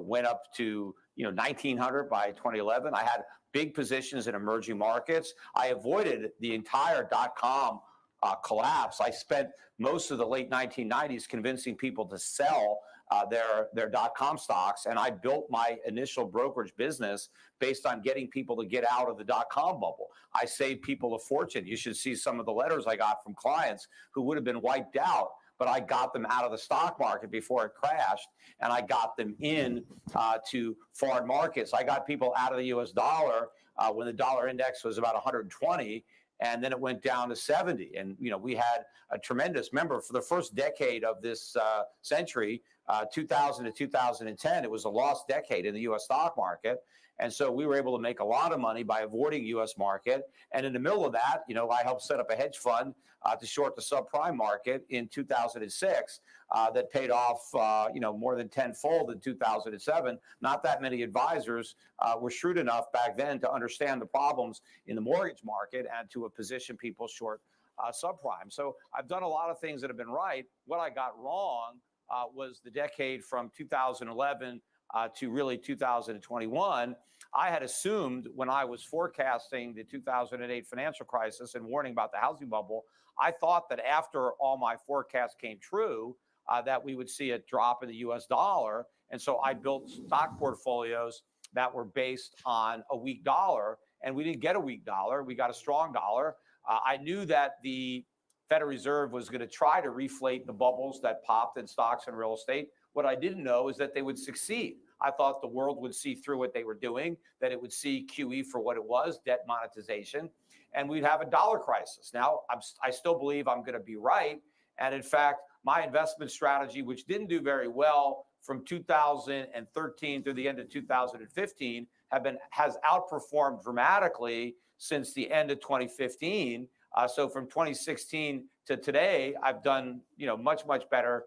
went up to, 1900 by 2011. I had big positions in emerging markets. I avoided the entire dot-com collapse. I spent most of the late 1990s convincing people to sell their dot-com stocks, and I built my initial brokerage business based on getting people to get out of the dot-com bubble. I saved people a fortune. You should see some of the letters I got from clients who would have been wiped out, but I got them out of the stock market before it crashed, and I got them in to foreign markets. I got people out of the US dollar when the dollar index was about 120, and then it went down to 70. And, we had a tremendous, remember, for the first decade of this century, 2000 to 2010, it was a lost decade in the U.S. stock market. And so we were able to make a lot of money by avoiding U.S. market. And in the middle of that, I helped set up a hedge fund to short the subprime market in 2006 that paid off, more than tenfold in 2007. Not that many advisors were shrewd enough back then to understand the problems in the mortgage market and to position people short subprime. So I've done a lot of things that have been right. What I got wrong was the decade from 2011 to really 2021. I had assumed when I was forecasting the 2008 financial crisis and warning about the housing bubble, I thought that after all my forecasts came true, that we would see a drop in the US dollar. And so I built stock portfolios that were based on a weak dollar, and we didn't get a weak dollar. We got a strong dollar. I knew that the Federal Reserve was going to try to reflate the bubbles that popped in stocks and real estate. What I didn't know is that they would succeed. I thought the world would see through what they were doing, that it would see QE for what it was, debt monetization, and we'd have a dollar crisis. Now, I still believe I'm going to be right. And in fact, my investment strategy, which didn't do very well from 2013 through the end of 2015, has outperformed dramatically since the end of 2015. So from 2016 to today, I've done much better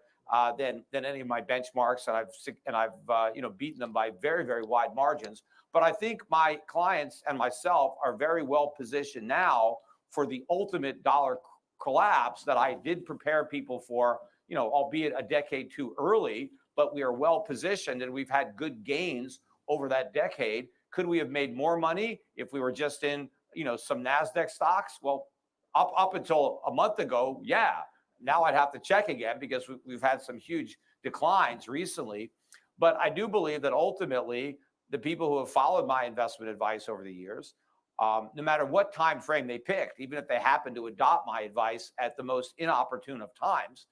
than any of my benchmarks, and I've beaten them by very, very wide margins. But I think my clients and myself are very well positioned now for the ultimate dollar collapse that I did prepare people for, albeit a decade too early. But we are well positioned, and we've had good gains over that decade. Could we have made more money if we were just in some NASDAQ stocks? Well, up until a month ago, yeah. Now I'd have to check again because we've had some huge declines recently. But I do believe that ultimately the people who have followed my investment advice over the years, no matter what time frame they picked, even if they happen to adopt my advice at the most inopportune of times,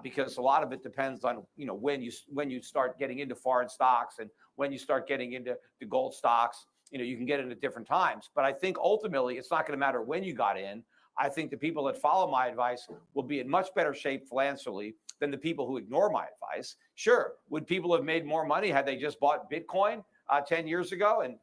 because a lot of it depends on when you start getting into foreign stocks and when you start getting into the gold stocks. You can get in at different times. But I think ultimately it's not going to matter when you got in. I think the people that follow my advice will be in much better shape financially than the people who ignore my advice. Sure, would people have made more money had they just bought Bitcoin 10 years ago? And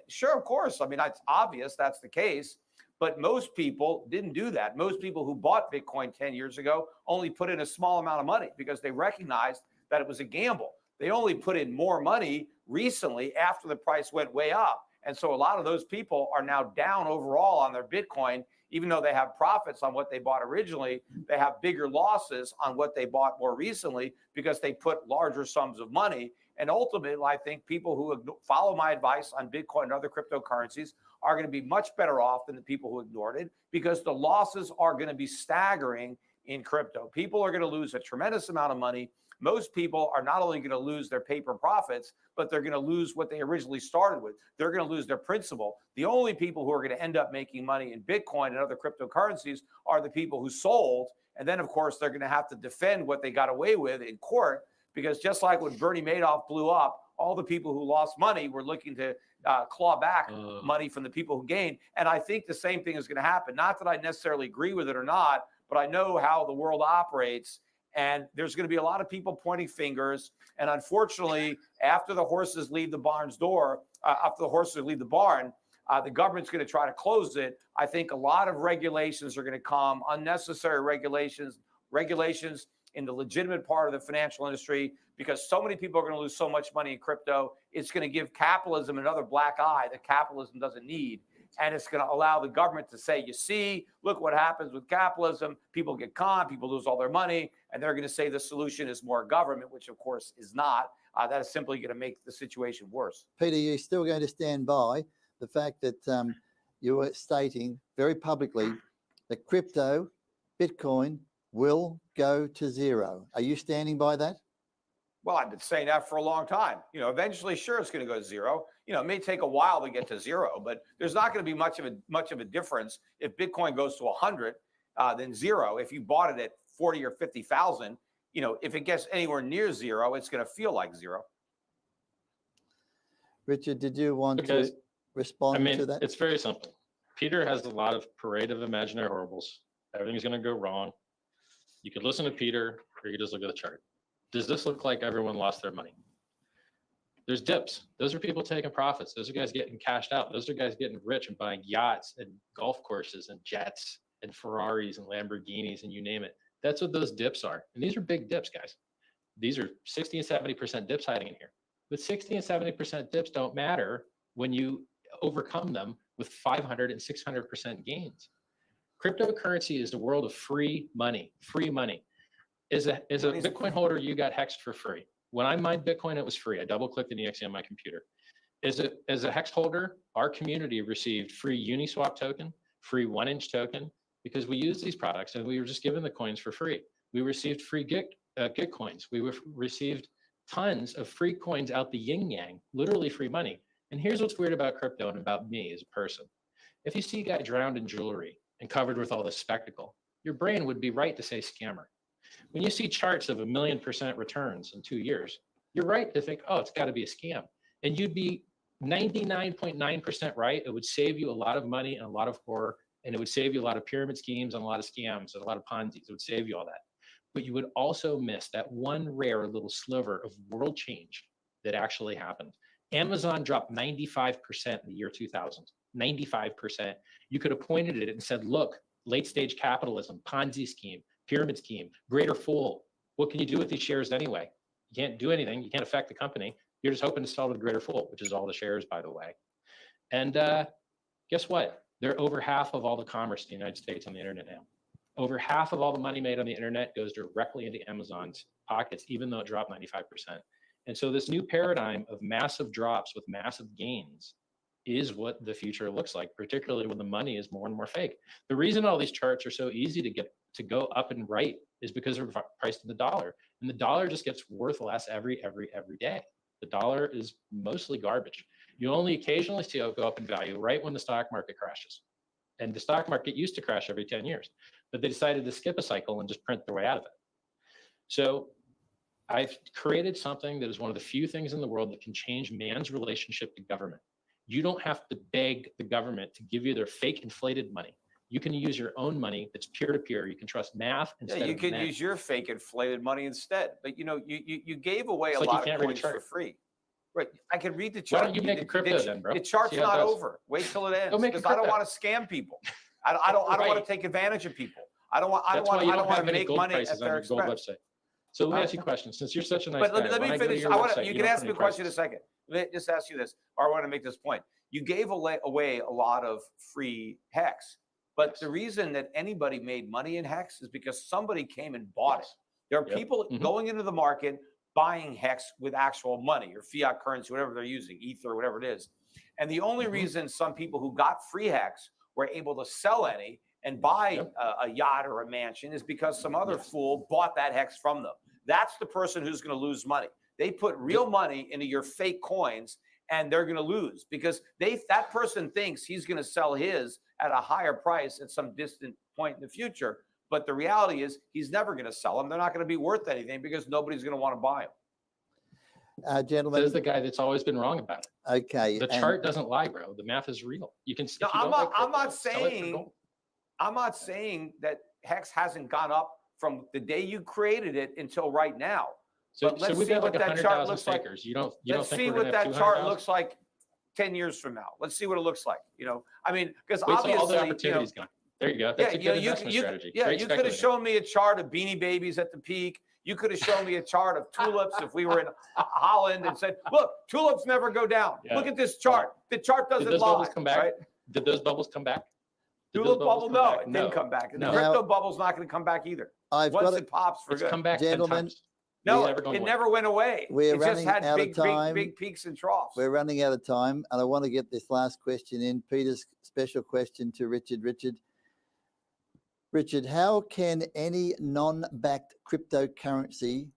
sure, of course. I mean, it's obvious that's the case. But most people didn't do that. Most people who bought Bitcoin 10 years ago only put in a small amount of money because they recognized that it was a gamble. They only put in more money recently after the price went way up. And so a lot of those people are now down overall on their Bitcoin even though they have profits on what they bought originally, they have bigger losses on what they bought more recently because they put larger sums of money. And ultimately, I think people who follow my advice on Bitcoin and other cryptocurrencies are going to be much better off than the people who ignored it, because the losses are going to be staggering in crypto. People are going to lose a tremendous amount of money. Most people are not only going to lose their paper profits, but they're going to lose what they originally started with. They're going to lose their principal. The only people who are going to end up making money in Bitcoin and other cryptocurrencies are the people who sold. And then, of course, they're going to have to defend what they got away with in court, because just like when Bernie Madoff blew up, all the people who lost money were looking to claw back money from the people who gained. And I think the same thing is going to happen. Not that I necessarily agree with it or not, but I know how the world operates. And there's going to be a lot of people pointing fingers. And unfortunately, after the horses leave the barn's door, after the horses leave the barn, the government's going to try to close it. I think a lot of regulations are going to come, unnecessary regulations in the legitimate part of the financial industry, because so many people are going to lose so much money in crypto. It's going to give capitalism another black eye that capitalism doesn't need. And it's going to allow the government to say, you see, look what happens with capitalism. People get conned, people lose all their money, and they're going to say the solution is more government, which of course is not. That is simply going to make the situation worse. Peter, you're still going to stand by the fact that you were stating very publicly that crypto, Bitcoin, will go to zero. Are you standing by that? Well, I've been saying that for a long time. Eventually, sure, it's going to go to zero. It may take a while to get to zero, but there's not going to be much of a difference if Bitcoin goes to 100 than zero. If you bought it at 40 or 50,000, if it gets anywhere near zero, it's going to feel like zero. Richard, did you want to respond to that? It's very simple. Peter has a lot of parade of imaginary horribles. Everything's going to go wrong. You could listen to Peter, or you could just look at the chart. Does this look like everyone lost their money? There's dips. Those are people taking profits. Those are guys getting cashed out. Those are guys getting rich and buying yachts and golf courses and jets and Ferraris and Lamborghinis and you name it. That's what those dips are. And these are big dips, guys. These are 60 and 70% dips hiding in here. But 60 and 70% dips don't matter when you overcome them with 500 and 600% gains. Cryptocurrency is the world of free money. Free money. As a Bitcoin holder, you got hexed for free. When I mined Bitcoin, it was free. I double-clicked an exe on my computer. As a hex holder, our community received free Uniswap token, free 1-inch token, because we use these products and we were just given the coins for free. We received free Git coins. We received tons of free coins out the yin yang, literally free money. And here's what's weird about crypto and about me as a person. If you see a guy drowned in jewelry and covered with all this spectacle, your brain would be right to say scammer. When you see charts of 1,000,000% returns in 2 years, you're right to think, oh, it's got to be a scam. And you'd be 99.9% right. It would save you a lot of money and a lot of horror, and it would save you a lot of pyramid schemes and a lot of scams and a lot of Ponzi's. It would save you all that. But you would also miss that one rare little sliver of world change that actually happened. Amazon dropped 95% in the year 2000. 95%. You could have pointed at it and said, look, late stage capitalism, Ponzi scheme, pyramid scheme, greater fool. What can you do with these shares anyway? You can't do anything. You can't affect the company. You're just hoping to sell to the greater fool, which is all the shares, by the way. And guess what? They're over half of all the commerce in the United States on the internet now. Over half of all the money made on the internet goes directly into Amazon's pockets, even though it dropped 95%. And so this new paradigm of massive drops with massive gains is what the future looks like, particularly when the money is more and more fake. The reason all these charts are so easy to go up and right is because they're priced in the dollar, and the dollar just gets worth less every day. The dollar is mostly garbage. You only occasionally see it go up in value right when the stock market crashes. And the stock market used to crash every 10 years, but they decided to skip a cycle and just print their way out of it. So I've created something that is one of the few things in the world that can change man's relationship to government. You don't have to beg the government to give you their fake inflated money. You can use your own money that's peer-to-peer. You can trust math instead of you can math. use your fake inflated money instead. But you gave away a lot of coins for free. Right. I can read the chart. Why don't you make a crypto then, bro? The chart's not over. Wait till it ends. Because I don't want to scam people. I don't want to take advantage of people. I don't want to make money at their expense. So let me ask you a question. Since you're such a nice guy, let me finish. You can ask me a question in a second. Let me just ask you this, or I want to make this point. You gave away a lot of free hex, But the reason that anybody made money in Hex is because somebody came and bought it. There are people going into the market buying Hex with actual money or fiat currency, whatever they're using, Ether, whatever it is. And the only reason some people who got free Hex were able to sell any and buy a yacht or a mansion is because some other fool bought that Hex from them. That's the person who's going to lose money. They put real money into your fake coins and they're going to lose because that person thinks he's going to sell his at a higher price at some distant point in the future. But the reality is he's never going to sell them. They're not going to be worth anything because nobody's going to want to buy them. Gentlemen. Says the guy that's always been wrong about it. Okay. The chart doesn't lie, bro. The math is real. You can. No, I'm not saying that Hex hasn't gone up from the day you created it until right now. So, but let's we've see got what like that chart looks like. Let's see what that chart looks like 10 years from now. Let's see what it looks like. You know, I mean, because obviously, all the opportunity's gone. There you go. That's a good investment strategy. Yeah, you could have shown me a chart of Beanie Babies at the peak. You could have shown me a chart of tulips if we were in Holland and said, look, tulips never go down. Yeah. Look at this chart. The chart doesn't lie. Did those bubbles come back? Right? Did those bubbles come back? Tulip bubble, no, it didn't come back. And the crypto bubble's not going to come back either. Once it pops for good. Come back 10 times. No, it never went away. We're it just had running out of time. big peaks and troughs. We're running out of time, and I want to get this last question in. Peter's special question to Richard. Richard, how can any non-backed cryptocurrency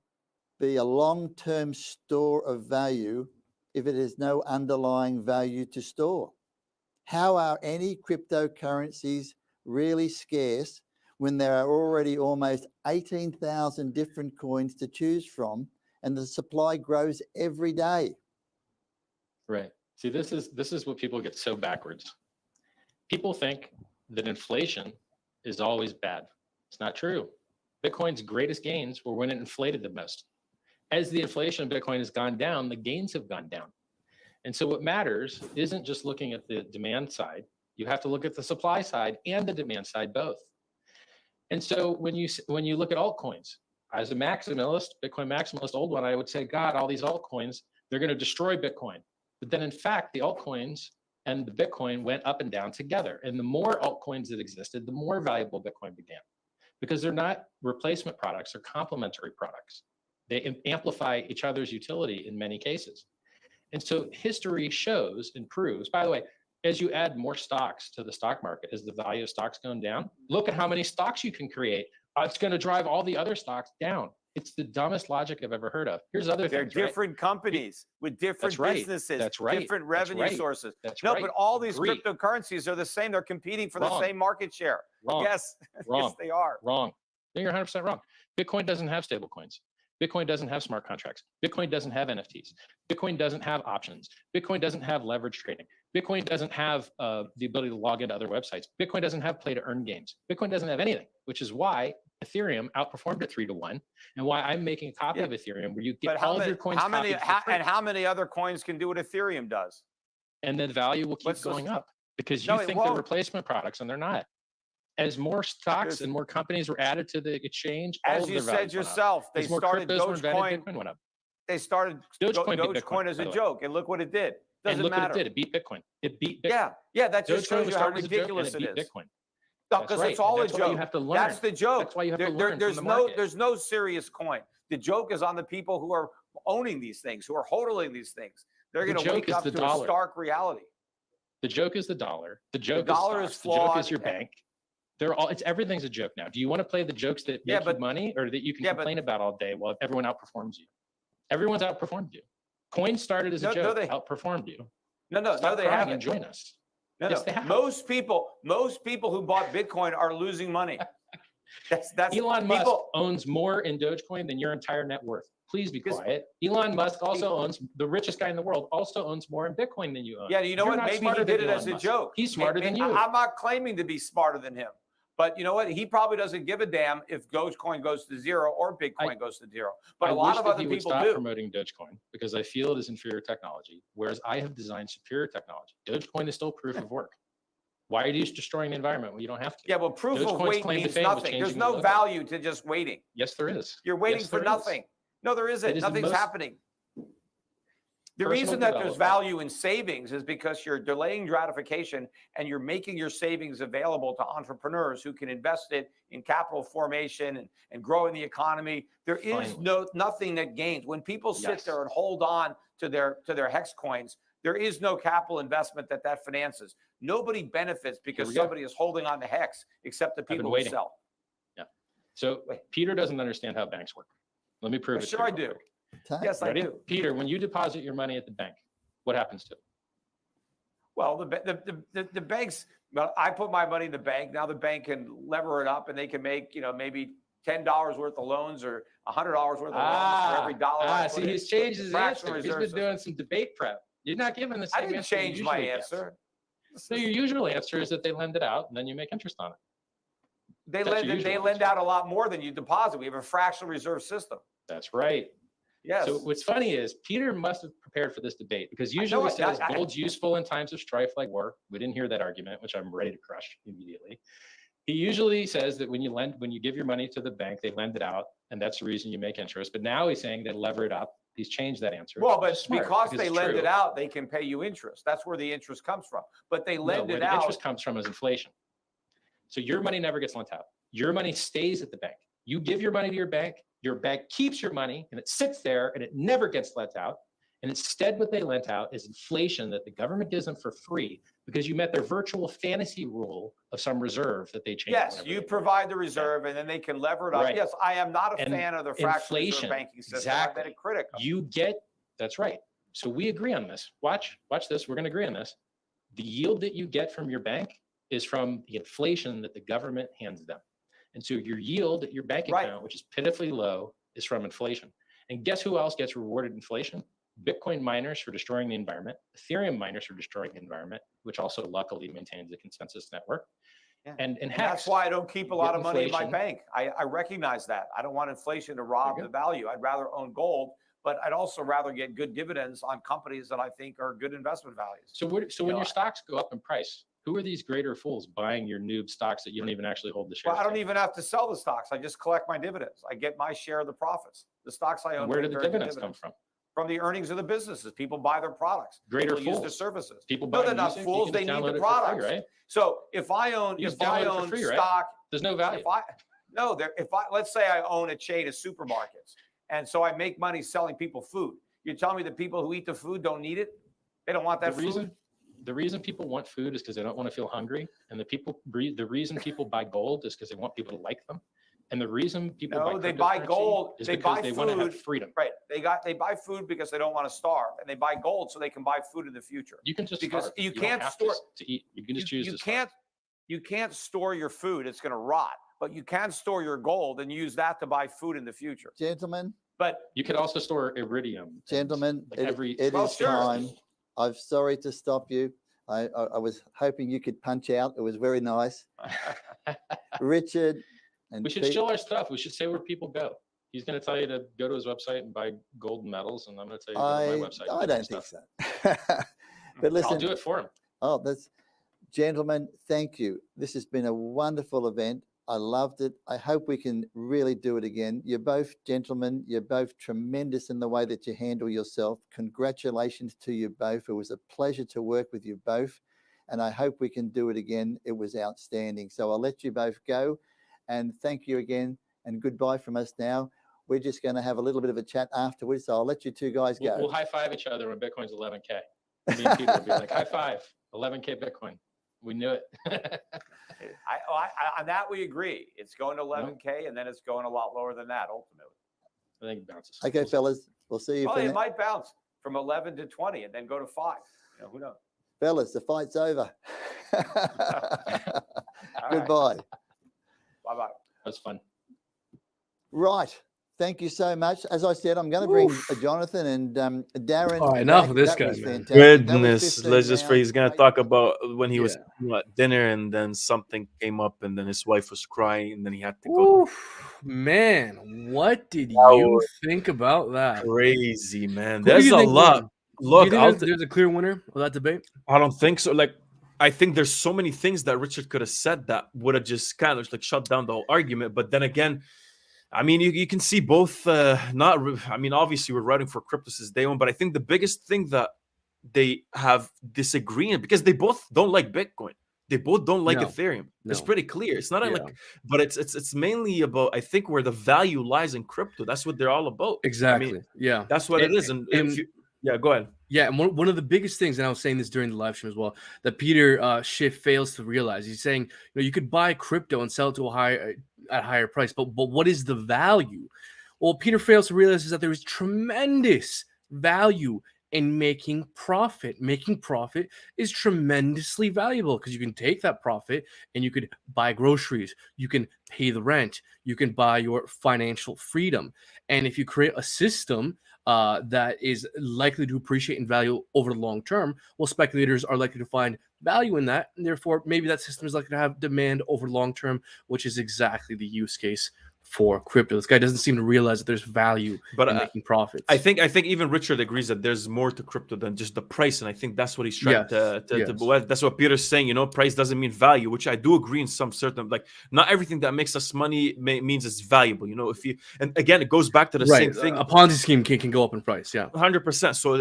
be a long-term store of value if it has no underlying value to store? How are any cryptocurrencies really scarce when there are already almost 18,000 different coins to choose from and the supply grows every day? Right. See, this is what people get so backwards. People think that inflation is always bad. It's not true. Bitcoin's greatest gains were when it inflated the most. As the inflation of Bitcoin has gone down, the gains have gone down. And so what matters isn't just looking at the demand side. You have to look at the supply side and the demand side both. And so when you look at altcoins, as a maximalist, Bitcoin maximalist, old one, I would say, God, all these altcoins, they're going to destroy Bitcoin. But then in fact, the altcoins and the Bitcoin went up and down together. And the more altcoins that existed, the more valuable Bitcoin began, because they're not replacement products, they're complementary products. They amplify each other's utility in many cases. And so history shows and proves, by the way, as you add more stocks to the stock market, as the value of stocks going down, look at how many stocks you can create. It's going to drive all the other stocks down. It's the dumbest logic I've ever heard of. Here's other things. They're different companies with different businesses, different revenue sources. No, but all these cryptocurrencies are the same. They're competing for the same market share. Yes, yes, they are. Wrong. You're 100% wrong. Bitcoin doesn't have stable coins. Bitcoin doesn't have smart contracts. Bitcoin doesn't have NFTs. Bitcoin doesn't have options. Bitcoin doesn't have leverage trading. Bitcoin doesn't have the ability to log into other websites. Bitcoin doesn't have play to earn games. Bitcoin doesn't have anything, which is why Ethereum outperformed at 3-1, and why I'm making a copy of Ethereum where you get all of your coins. How many other coins can do what Ethereum does? And the value will keep going up because you think they're replacement products, and they're not. As more stocks and more companies were added to the exchange, as you said yourself, they started Dogecoin. Bitcoin went up. They started Dogecoin as a joke, and look what it did. Doesn't matter. What it did. It beat Bitcoin. It beat Bitcoin. Yeah, that just shows you how ridiculous it is. Bitcoin. No, because it's all a joke. You have to learn. That's the joke. That's why you have to learn. There's no serious coin. The joke is on the people who are owning these things, who are hodling these things. They're going to wake up to a stark reality. The joke is the dollar. The joke is flawed. The joke is your bank. Everything's a joke now. Do you want to play the jokes that make you money, or that you can complain about all day while everyone outperforms you? Everyone's outperformed you. Coins started as a joke. They outperformed you. No, they haven't. And join us. Yes, they have. Most people who bought Bitcoin are losing money. That's Elon Musk owns more in Dogecoin than your entire net worth. Please be quiet. Elon Musk also owns, the richest guy in the world, also owns more in Bitcoin than you own. Yeah, you know what? Maybe he did it as a joke. He's smarter than you. I'm not claiming to be smarter than him. But you know what? He probably doesn't give a damn if Dogecoin goes to zero or Bitcoin goes to zero. But a lot of other people do. I wish that he would stop promoting Dogecoin, because I feel it is inferior technology, whereas I have designed superior technology. Dogecoin is still proof of work. Why are you destroying the environment when you don't have to? Yeah, well, proof of wait means nothing. There's no value to just waiting. Yes, there is. You're waiting for nothing. No, there isn't. Nothing's happening. The Personal reason that there's development. value in savings is because you're delaying gratification and you're making your savings available to entrepreneurs who can invest it in capital formation and growing the economy. There is nothing that gains when people sit there and hold on to their hex coins. There is no capital investment that finances. Nobody benefits because somebody is holding on to hex except the people who sell. Yeah. So Peter doesn't understand how banks work. Let me prove it. Sure, I do. Yes, Ready? I do. Peter, when you deposit your money at the bank, what happens to it? Well, the banks. Well, I put my money in the bank. Now the bank can lever it up, and they can make maybe $10 worth of loans or $100 worth of loans for every dollar. See, he's changed his answer. He's been doing some debate prep. You're not giving the same I didn't change my answer. So your usual answer is that they lend it out, and then you make interest on it. They lend out a lot more than you deposit. We have a fractional reserve system. That's right. Yes. So what's funny is Peter must have prepared for this debate because usually he says gold's useful in times of strife like war. We didn't hear that argument, which I'm ready to crush immediately. He usually says that when you give your money to the bank, they lend it out, and that's the reason you make interest. But now he's saying they lever it up. He's changed that answer. Well, but because they lend it out, they can pay you interest. That's where the interest comes from. But they lend it out. The interest comes from is inflation. So your money never gets lent out. Your money stays at the bank. You give your money to your bank keeps your money, and it sits there, and it never gets lent out. And instead, what they lent out is inflation that the government gives them for free because you met their virtual fantasy rule of some reserve that they change. Yes, you provide the reserve, and then they can lever it up. Right. Yes, I am not a fan of the fractional reserve banking system. Exactly. I've been a critic of it. That's right. So we agree on this. Watch this. We're going to agree on this. The yield that you get from your bank is from the inflation that the government hands them. And so your yield at your bank account, which is pitifully low, is from inflation. And guess who else gets rewarded inflation? Bitcoin miners for destroying the environment, Ethereum miners for destroying the environment, which also luckily maintains the consensus network. Yeah. And that's why I don't keep a lot of money in my bank. I recognize that. I don't want inflation to rob the value. I'd rather own gold, but I'd also rather get good dividends on companies that I think are good investment values. So when your stocks go up in price, who are these greater fools buying your noob stocks that you don't even actually hold the shares? Well, I don't even have to sell the stocks. I just collect my dividends. I get my share of the profits. The stocks I own. Where do the dividends come from? From the earnings of the businesses. People buy their products. Greater People fools. use their services. People buy they're not fools. They need the products. Free, right? So if I own stock, there's no value. Let's say I own a chain of supermarkets, and so I make money selling people food. You're telling me the people who eat the food don't need it? They don't want that food? The reason people want food is because they don't want to feel hungry. And the reason people buy gold is because they want people to like them. And the reason people buy gold is because they want to have freedom. Right. They buy food because they don't want to starve, and they buy gold so they can buy food in the future. You can just because starve. You can't store to eat. You can just choose to starve. You can't store your food; it's going to rot. But you can store your gold and use that to buy food in the future, gentlemen. But you could also store iridium. Gentlemen, it is time. I'm sorry to stop you. I was hoping you could punch out. It was very nice. Richard. And we should show our stuff. We should say where people go. He's going to tell you to go to his website and buy gold medals, and I'm going to tell you to go to my website. I don't think so. But listen, I'll do it for him. Gentlemen, thank you. This has been a wonderful event. I loved it. I hope we can really do it again. You're both gentlemen. You're both tremendous in the way that you handle yourself. Congratulations to you both. It was a pleasure to work with you both, and I hope we can do it again. It was outstanding. So I'll let you both go. And thank you again, and goodbye from us now. We're just going to have a little bit of a chat afterwards, so I'll let you two guys go. We'll high-five each other when Bitcoin's 11K. Me and Peter will be like, high-five, 11K Bitcoin. We knew it. On that, we agree. It's going to 11K, and then it's going a lot lower than that, ultimately. I think it bounces. Okay, fellas, we'll see you. Well, it might bounce from 11 to 20 and then go to 5. Who knows? Fellas, the fight's over. Goodbye. Bye-bye. That's fun. Right. Thank you so much. As I said, I'm going to bring Jonathan and Darren. All right, enough of this guy, man. Goodness, let's just pray. He's going to talk about when he was at dinner, and then something came up, and then his wife was crying, and then he had to go. Man, what did you think about that? Crazy, man. There's a lot. Look, there's a clear winner of that debate? I don't think so. I think there's so many things that Richard could have said that would have just kind of shut down the whole argument. But then again, I mean, you can see both. I mean, obviously, we're writing for crypto since day one, but I think the biggest thing that they have disagreement because they both don't like Bitcoin. They both don't like No, Ethereum. It's no. pretty clear. It's not Yeah. like, but it's mainly about I think where the value lies in crypto. That's what they're all about. I Exactly. mean, Yeah. that's what it is. And if you, yeah, go ahead. Yeah, and one of the biggest things, and I was saying this during the live stream as well, that Peter Schiff fails to realize. He's saying, you could buy crypto and sell it to at a higher price, but what is the value? Well, Peter fails to realize is that there is tremendous value in making profit. Making profit is tremendously valuable because you can take that profit and you could buy groceries, you can pay the rent, you can buy your financial freedom. And if you create a system that is likely to appreciate in value over the long term, well, speculators are likely to find value in that, and therefore maybe that system is likely to have demand over long term, which is exactly the use case for crypto. This guy doesn't seem to realize that there's value in making profits. I think even Richard agrees that there's more to crypto than just the price, and I think that's what he's trying to that's what Peter's saying. Price doesn't mean value, which I do agree in some certain, like, not everything that makes us money means it's valuable. If you, and again, it goes back to the same thing. A Ponzi scheme can go up in price, 100%. So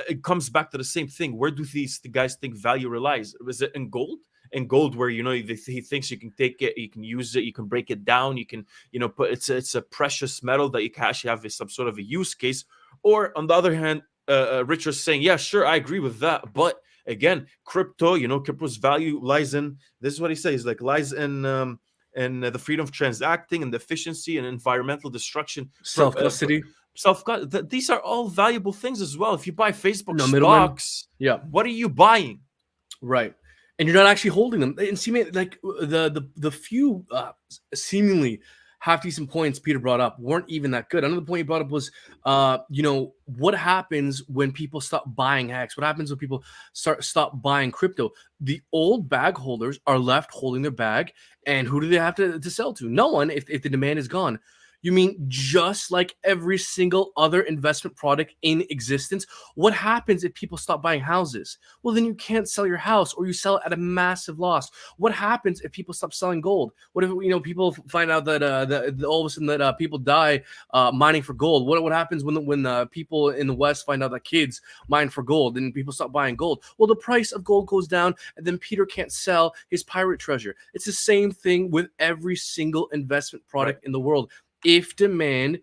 it comes back to the same thing. Where do the guys think value relies? Is it in gold? In gold, where he thinks you can take it, you can use it, you can break it down, you can put it's a precious metal that you can actually have some sort of a use case. Or on the other hand, Richard's saying, yeah, sure, I agree with that, but again, crypto's value lies in, this is what he says, like, lies in the freedom of transacting and the efficiency and environmental destruction, self-custody. These are all valuable things as well. If you buy Facebook stocks, middleman. What are you buying? Right. And you're not actually holding them. And see, man, like the few seemingly half decent points Peter brought up weren't even that good. Another point he brought up was, what happens when people stop buying hacks? What happens when people stop buying crypto? The old bag holders are left holding their bag, and who do they have to sell to? No one. If the demand is gone. You mean just like every single other investment product in existence? What happens if people stop buying houses? Well, then you can't sell your house, or you sell it at a massive loss. What happens if people stop selling gold? What if people find out that all of a sudden that people die mining for gold? What happens when people in the West find out that kids mine for gold and people stop buying gold? Well, the price of gold goes down, and then Peter can't sell his pirate treasure. It's the same thing with every single investment product in the world. If demand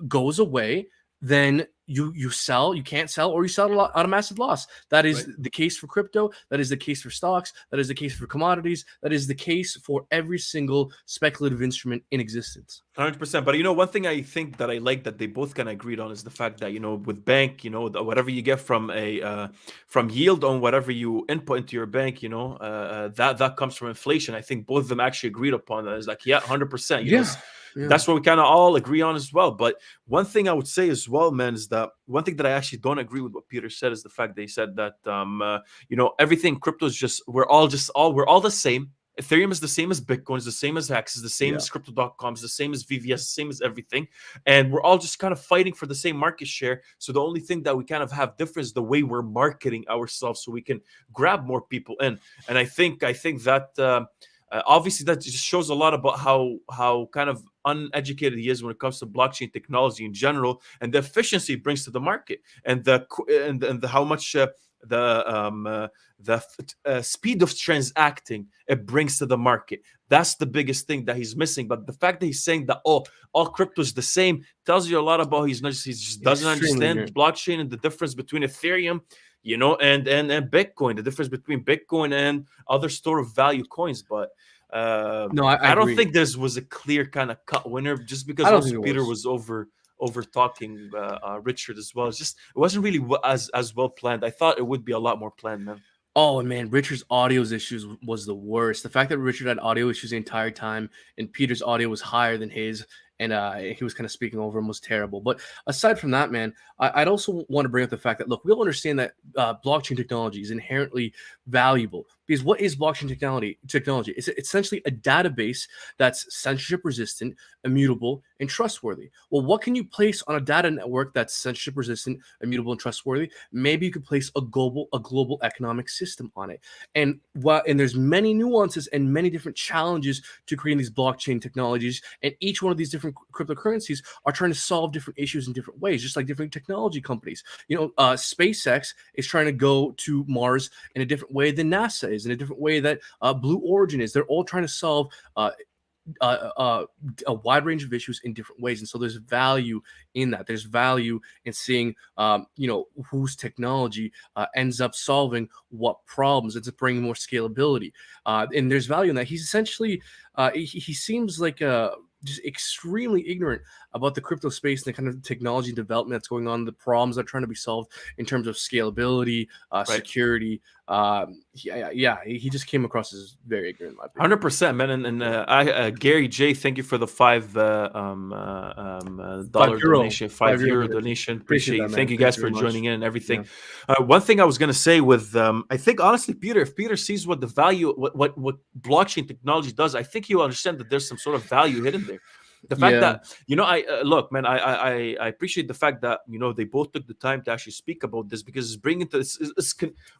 goes away, then you sell, you can't sell, or you sell at a massive loss. That is the case for crypto. That is the case for stocks. That is the case for commodities. That is the case for every single speculative instrument in existence. 100%. But one thing I think that I like that they both kind of agreed on is the fact that with bank, whatever you get from from yield on whatever you input into your bank, that comes from inflation. I think both of them actually agreed upon that. It's like 100%. That's what we kind of all agree on as well. But one thing I would say as well, man, is that one thing that I actually don't agree with what Peter said is the fact that he said that everything crypto is just we're all the same. Ethereum is the same as Bitcoin, is the same as Hex, is the same as Crypto.com, is the same as VVS, the same as everything. And we're all just kind of fighting for the same market share. So the only thing that we kind of have different is the way we're marketing ourselves so we can grab more people in. And I think that obviously that just shows a lot about how kind of uneducated he is when it comes to blockchain technology in general, and the efficiency it brings to the market, and the how much the speed of transacting it brings to the market. That's the biggest thing that he's missing. But the fact that he's saying that all crypto is the same tells you a lot about he just doesn't understand blockchain and the difference between Ethereum, and Bitcoin, the difference between Bitcoin and other store of value coins. But no, I don't agree. think this was a clear kind of cut winner just because Peter was over talking Richard as well. It wasn't really as well planned. I thought it would be a lot more planned, man. Oh, and man, Richard's audio issues was the worst. The fact that Richard had audio issues the entire time and Peter's audio was higher than his, and he was kind of speaking over him, was terrible. But aside from that, man, I'd also want to bring up the fact that, look, we all understand that blockchain technology is inherently valuable. Because what is blockchain technology? It's essentially a database that's censorship resistant, immutable, and trustworthy. Well, what can you place on a data network that's censorship resistant, immutable, and trustworthy? Maybe you could place a global economic system on it. And there's many nuances and many different challenges to creating these blockchain technologies, and each one of these different cryptocurrencies are trying to solve different issues in different ways, just like different technology companies. SpaceX is trying to go to Mars in a different way than NASA is, in a different way that Blue Origin is. They're all trying to solve a wide range of issues in different ways, and so there's value in that. There's value in seeing whose technology ends up solving what problems. It's bringing more scalability, and there's value in that. He's essentially he seems like just extremely ignorant about the crypto space and the kind of technology development that's going on, the problems that are trying to be solved in terms of scalability, security. He just came across as very ignorant, in my opinion. 100%, man. And Gary J, thank you for the $5 donation, €5 donation. Appreciate you. Thank you guys for joining in and everything. One thing I was going to say with, I think honestly, Peter, if Peter sees what the value, what blockchain technology does, I think he'll understand that there's some sort of value hidden there. The fact that, I look, man, I appreciate the fact that, they both took the time to actually speak about this, because it's bringing to this.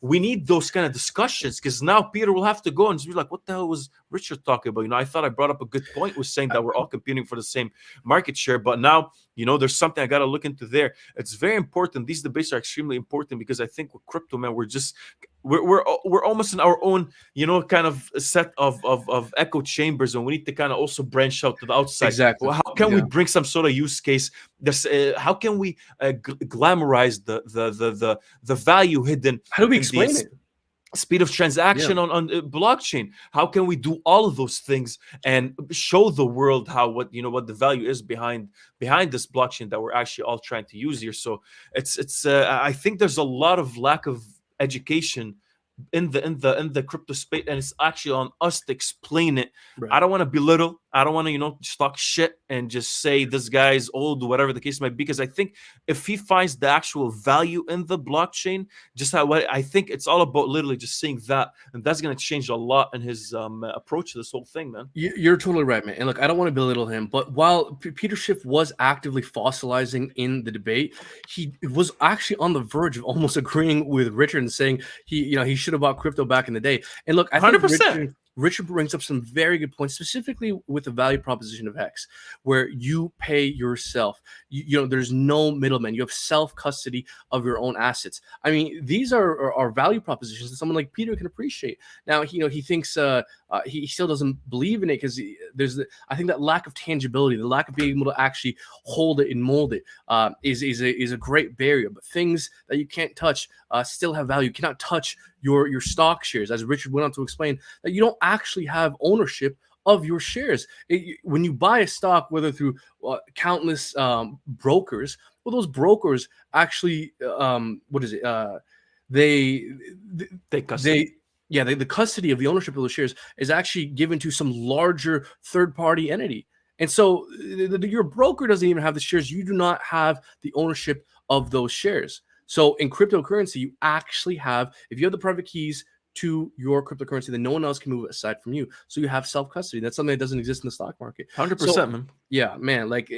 We need those kind of discussions, because now Peter will have to go and just be like, what the hell was Richard talking about? I thought I brought up a good point with saying that we're all competing for the same market share, but now, there's something I got to look into there. It's very important. These debates are extremely important, because I think with crypto, man, we're almost in our own, kind of set of echo chambers, and we need to kind of also branch out to the outside. Exactly. Well, how can we bring some sort of use case? How can we glamorize the value hidden? How do we explain it? Speed of transaction on blockchain. How can we do all of those things and show the world what the value is behind this blockchain that we're actually all trying to use here? So it's I think there's a lot of lack of education in the crypto space, and it's actually on us to explain it. Right. I don't want to belittle. I don't want to talk shit and just say this guy's old, whatever the case might be, because I think if he finds the actual value in the blockchain, I think it's all about literally just seeing that, and that's going to change a lot in his approach to this whole thing, man. You're totally right, man. And look, I don't want to belittle him, but while Peter Schiff was actively fossilizing in the debate, he was actually on the verge of almost agreeing with Richard and saying he should have bought crypto back in the day. And look, I think 100%. Richard brings up some very good points, specifically with the value proposition of Hex, where you pay yourself. There's no middleman. You have self-custody of your own assets. I mean, these are value propositions that someone like Peter can appreciate. Now, he thinks he still doesn't believe in it, because I think that lack of tangibility, the lack of being able to actually hold it and mold it, is a great barrier. But things that you can't touch still have value. You cannot touch your stock shares, as Richard went on to explain, that you don't actually have ownership of your shares. When you buy a stock, whether through countless brokers, well, those brokers actually the custody of the ownership of those shares is actually given to some larger third-party entity. And so your broker doesn't even have the shares. You do not have the ownership of those shares. So in cryptocurrency, you actually have, if you have the private keys to your cryptocurrency, then no one else can move it aside from you. So you have self-custody. That's something that doesn't exist in the stock market. 100%, man. Yeah, man. Like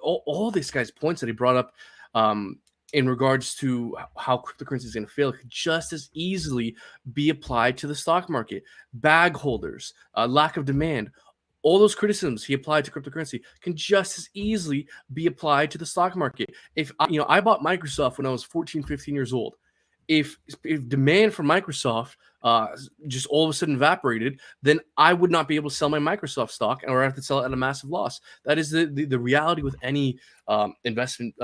all this guy's points that he brought up in regards to how cryptocurrency is going to fail could just as easily be applied to the stock market. Bag holders, lack of demand. All those criticisms he applied to cryptocurrency can just as easily be applied to the stock market. If I bought Microsoft when I was 14, 15 years old. If demand for Microsoft just all of a sudden evaporated, then I would not be able to sell my Microsoft stock, or I have to sell it at a massive loss. That is the reality with any investment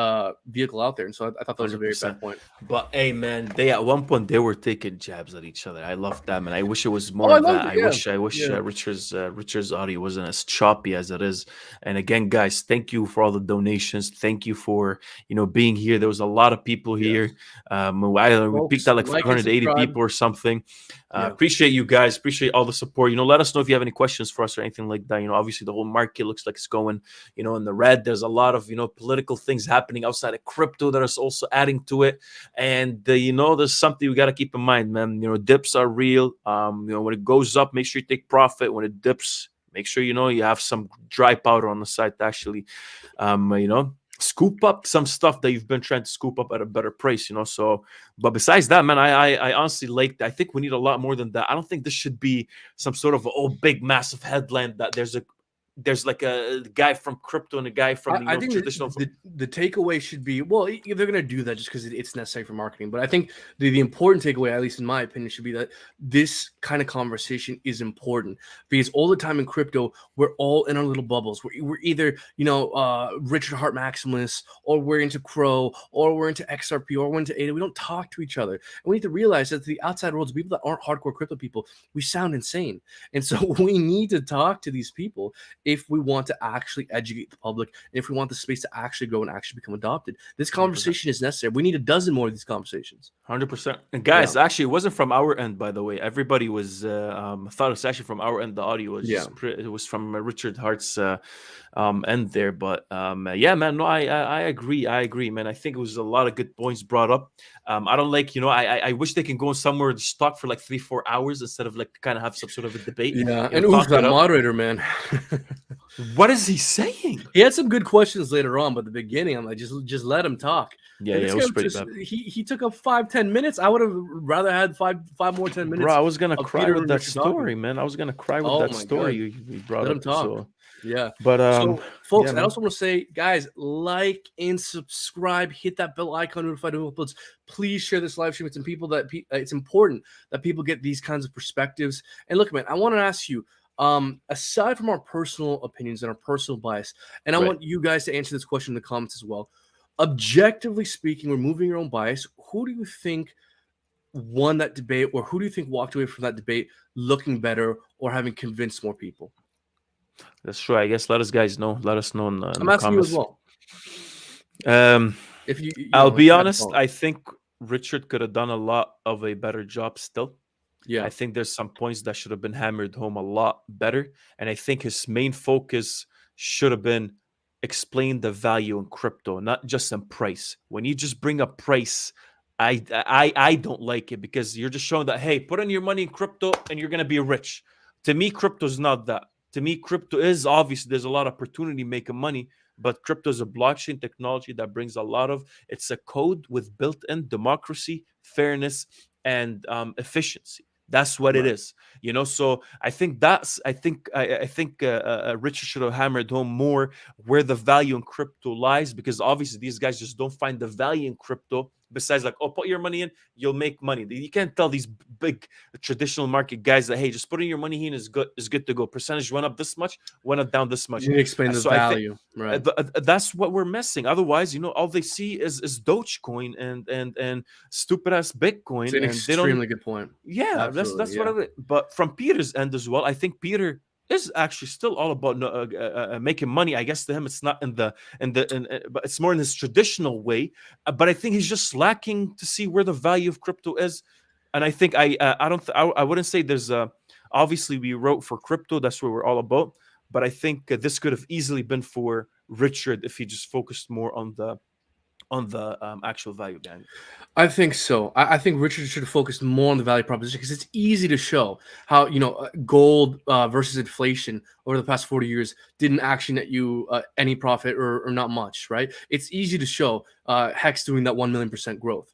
vehicle out there. And so I thought that was a very bad point. But hey, man, at one point they were taking jabs at each other. I love that, man. I wish it was more of that. I wish Richard's audio wasn't as choppy as it is. And again, guys, thank you for all the donations. Thank you for being here. There was a lot of people here. We peaked at like 480 people or something. Appreciate you guys. Appreciate all the support. Let us know if you have any questions for us or anything like that. Obviously the whole market looks like it's going, in the red. There's a lot of, political things happening outside of crypto that is also adding to it. And, there's something we got to keep in mind, man. Dips are real. When it goes up, make sure you take profit. When it dips, make sure, you have some dry powder on the side to actually, scoop up some stuff that you've been trying to scoop up at a better price, So, but besides that, man, I honestly I think we need a lot more than that. I don't think this should be some sort of big, massive headline that there's like a guy from crypto and a guy from I think traditional. the takeaway should be, well, they're going to do that just because it's necessary for marketing. But I think the important takeaway, at least in my opinion, should be that this kind of conversation is important because all the time in crypto, we're all in our little bubbles. We're either, Richard Hart maximalists, or we're into Crow, or we're into XRP, or we're into ADA. We don't talk to each other. And we need to realize that the outside world, the people that aren't hardcore crypto people, we sound insane. And so we need to talk to these people if we want to actually educate the public, and if we want the space to actually grow and actually become adopted. This conversation 100%. Is necessary. We need a dozen more of these conversations. 100%. And guys, actually, it wasn't from our end, by the way. Everybody was thought it was actually from our end. The audio was it was from Richard Hart's end there. But man, no, I agree, man. I think it was a lot of good points brought up. I don't like, I wish they can go somewhere to talk for like 3-4 hours instead of like kind of have some sort of a debate. Yeah, and who's that moderator, man? What is he saying? He had some good questions later on, but the beginning, I'm like, just let him talk. Yeah, it was pretty bad. He took up 5-10 minutes. I would have rather had five more 10 minutes. Bro, I was gonna cry with that story, man. I was gonna cry with that story you brought let up. Him talk. So. Yeah, but so folks, I also want to say, guys, like and subscribe, hit that bell icon, notified of uploads. Please share this live stream with some people that it's important that people get these kinds of perspectives. And look, man, I want to ask you, aside from our personal opinions and our personal bias, and I want you guys to answer this question in the comments as well. Objectively speaking, removing your own bias, who do you think won that debate, or who do you think walked away from that debate looking better or having convinced more people? That's true. I guess let us know in the I'm asking comments. you as well. If I'll be honest, I think Richard could have done a lot of a better job still. Yeah, I think there's some points that should have been hammered home a lot better. And I think his main focus should have been explain the value in crypto, not just in price. When you just bring up price, I don't like it, because you're just showing that, hey, put in your money in crypto and you're going to be rich. To me, crypto is not that. To me, crypto is obviously there's a lot of opportunity making money, but crypto is a blockchain technology that brings a lot of, it's a code with built-in democracy, fairness, and efficiency. That's what it is, So I think Richard should have hammered home more where the value in crypto lies, because obviously these guys just don't find the value in crypto. Besides, like, put your money in, you'll make money. You can't tell these big traditional market guys that, hey, just putting your money in is good to go. Percentage went up this much, went up down this much. You explain the value, right? That's what we're missing. Otherwise, all they see is Dogecoin and stupid ass Bitcoin. It's an extremely good point. Yeah, absolutely, that's what it is. But from Peter's end as well, I think Peter is actually still all about making money. I guess to him, it's not but it's more in his traditional way. But I think he's just lacking to see where the value of crypto is. And I think I wouldn't say there's obviously we wrote for crypto. That's what we're all about. But I think this could have easily been for Richard if he just focused more on the actual value behind it. I think so. I think Richard should have focused more on the value proposition, because it's easy to show how gold versus inflation over the past 40 years didn't actually net you any profit or not much, right? It's easy to show Hex doing that 1,000,000% growth.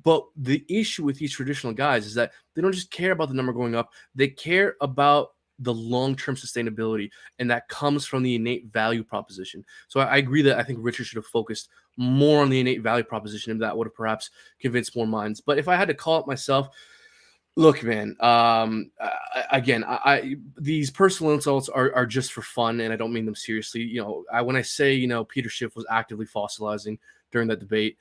But the issue with these traditional guys is that they don't just care about the number going up; they care about the long-term sustainability, and that comes from the innate value proposition. So I agree that I think Richard should have focused more on the innate value proposition, and that would have perhaps convinced more minds. But if I had to call it myself, look, man, again, these personal insults are just for fun, and I don't mean them seriously. When I say, Peter Schiff was actively fossilizing during that debate,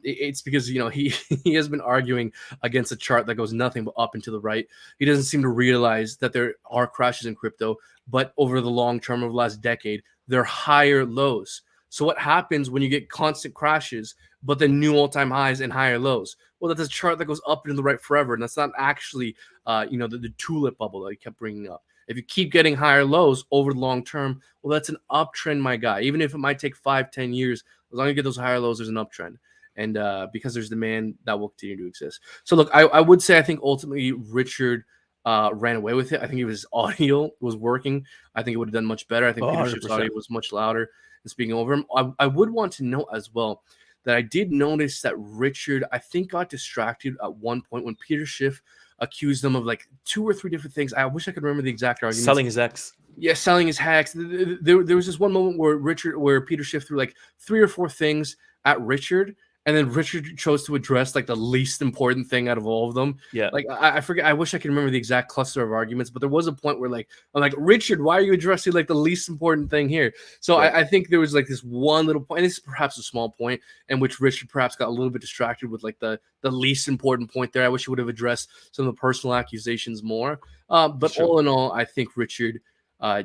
it's because he has been arguing against a chart that goes nothing but up and to the right. He doesn't seem to realize that there are crashes in crypto, but over the long term, over the last decade, there are higher lows. So what happens when you get constant crashes, but then new all-time highs and higher lows? Well, that's a chart that goes up and to the right forever, and that's not actually, the tulip bubble that I kept bringing up. If you keep getting higher lows over the long term, well, that's an uptrend, my guy. Even if it might take 5-10 years, as long as you get those higher lows, there's an uptrend. And because there's demand, that will continue to exist. So look, I would say I think ultimately Richard ran away with it. I think if his audio was working, I think it would have done much better. I think Peter Schiff's audio was much louder than speaking over him. I would want to note as well that I did notice that Richard, I think, got distracted at one point when Peter Schiff accused him of like 2 or 3 different things. I wish I could remember the exact argument. Selling his ex. Yeah, selling his hacks. There was this one moment where Peter Schiff threw like 3 or 4 things at Richard, and then Richard chose to address like the least important thing out of all of them. Yeah. Like I forget. I wish I could remember the exact cluster of arguments, but there was a point where like I'm like, Richard, why are you addressing like the least important thing here? So Right. I think there was like this one little point, and this is perhaps a small point, in which Richard perhaps got a little bit distracted with like the least important point there. I wish he would have addressed some of the personal accusations more. But Sure. all in all, I think Richard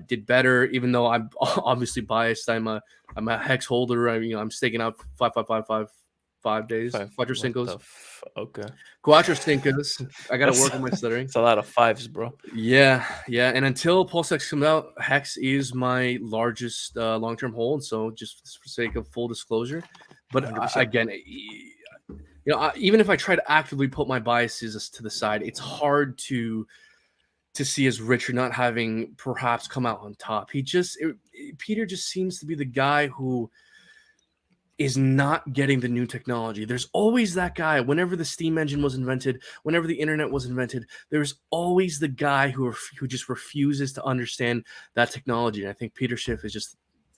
did better, even though I'm obviously biased. I'm a hex holder. I'm staking out 5 days. Cuatro Cincos. Okay. Cuatro Cincos. I got to work on my stuttering. It's a lot of 5s, bro. Yeah. And until Pulse Hex comes out, Hex is my largest long-term hold. So just for sake of full disclosure, but 100%. again, even if I try to actively put my biases to the side, it's hard to see as Richard not having perhaps come out on top. Peter just seems to be the guy who is not getting the new technology. There's always that guy. Whenever the steam engine was invented, whenever the internet was invented, there's always the guy who just refuses to understand that technology. And I think Peter Schiff is just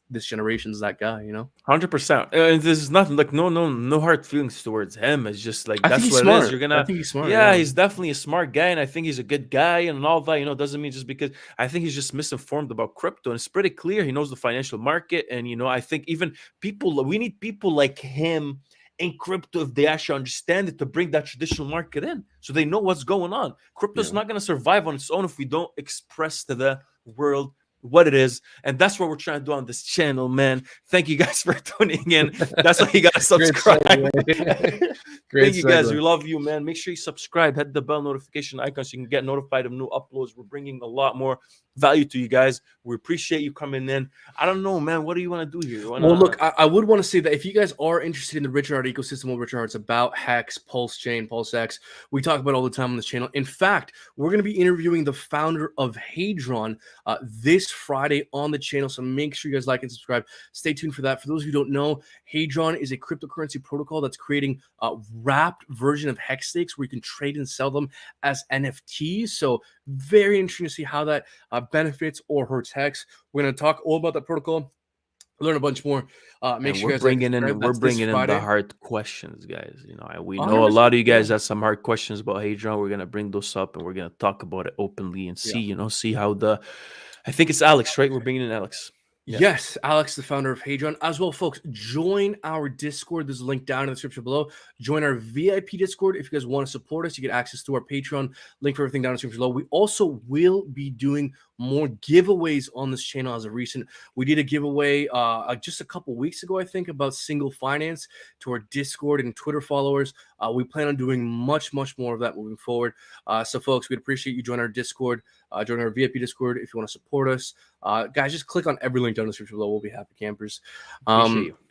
this generation's that guy, 100%. And there's nothing like no hard feelings towards him. It's just like I think that's he's what smart. it is. You're gonna. I think he's smart. Yeah, he's definitely a smart guy, and I think he's a good guy, and all that. Doesn't mean just because I think he's just misinformed about crypto, and it's pretty clear he knows the financial market, and I think even we need people like him in crypto if they actually understand it to bring that traditional market in, so they know what's going on. Crypto's not gonna survive on its own if we don't express to the world what it is, and that's what we're trying to do on this channel, man. Thank you guys for tuning in. That's why you gotta subscribe. Thank you guys. We love you, man. Make sure you subscribe, hit the bell notification icon so you can get notified of new uploads. We're bringing a lot more value to you guys. We appreciate you coming in. I don't know, man, what do you want to do here? Well, look, I would want to say that if you guys are interested in the Richard Heart ecosystem, what Richard Heart's about, Hex, Pulse Chain, Pulse X, we talk about all the time on this channel. In fact, we're going to be interviewing the founder of Hadron this Friday on the channel, so make sure you guys like and subscribe. Stay tuned for that. For those who don't know, Hadron is a cryptocurrency protocol that's creating a wrapped version of Hex stakes where you can trade and sell them as NFTs. So very interesting to see how that benefits or hurts Hex. We're going to talk all about that protocol, learn a bunch more. Make sure we're you guys bringing in the hard questions, guys. We know a lot of you guys have some hard questions about Hadron. We're gonna bring those up and we're gonna talk about it openly and see, see how I think it's Alex, right? We're bringing in Alex. Yeah. Yes, Alex, the founder of Hadron. As well, folks, join our Discord. There's a link down in the description below. Join our VIP Discord. If you guys want to support us, you get access to our Patreon. Link for everything down in the description below. We also will be doing more giveaways on this channel. As a recent, we did a giveaway just a couple weeks ago, I think, about single finance to our Discord and Twitter followers. We plan on doing much more of that moving forward. So, folks, we'd appreciate you join our Discord, join our VIP Discord if you want to support us. Guys, just click on every link down in the description below. We'll be happy campers.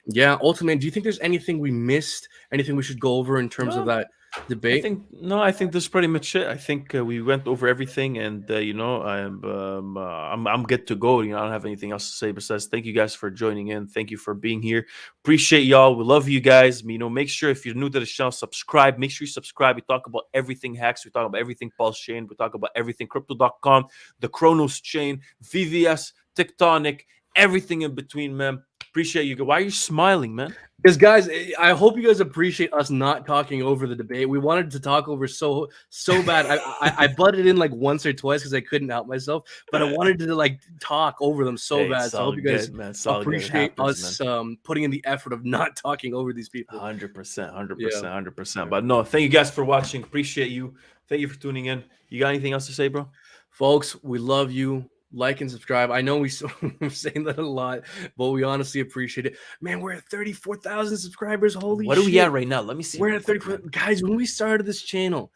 Yeah, ultimately, do you think there's anything we missed? Anything we should go over in terms of that debate? I think that's pretty much it. I think we went over everything, and I'm good to go. I don't have anything else to say besides thank you guys for joining in. Thank you for being here. Appreciate y'all. We love you guys. Make sure if you're new to the channel, subscribe. Make sure you subscribe. We talk about everything Hex. We talk about everything Pulse Chain. We talk about everything Crypto.com, the Chronos Chain, VVS, Tectonic, everything in between, man. Appreciate you. Why are you smiling, man? Because, guys, I hope you guys appreciate us not talking over the debate. We wanted to talk over so bad. I butted in like once or twice because I couldn't help myself, but I wanted to like talk over them so bad. So I hope you guys appreciate us putting in the effort of not talking over these people. 100%. But no, thank you guys for watching. Appreciate you. Thank you for tuning in. You got anything else to say, bro? Folks, we love you. like and subscribe. I know we're saying that a lot, but we honestly appreciate it. Man, we're at 34,000 subscribers. Holy What shit. are we at right now? Let me see. We're real at quick, 34. man. Guys, when we started this channel,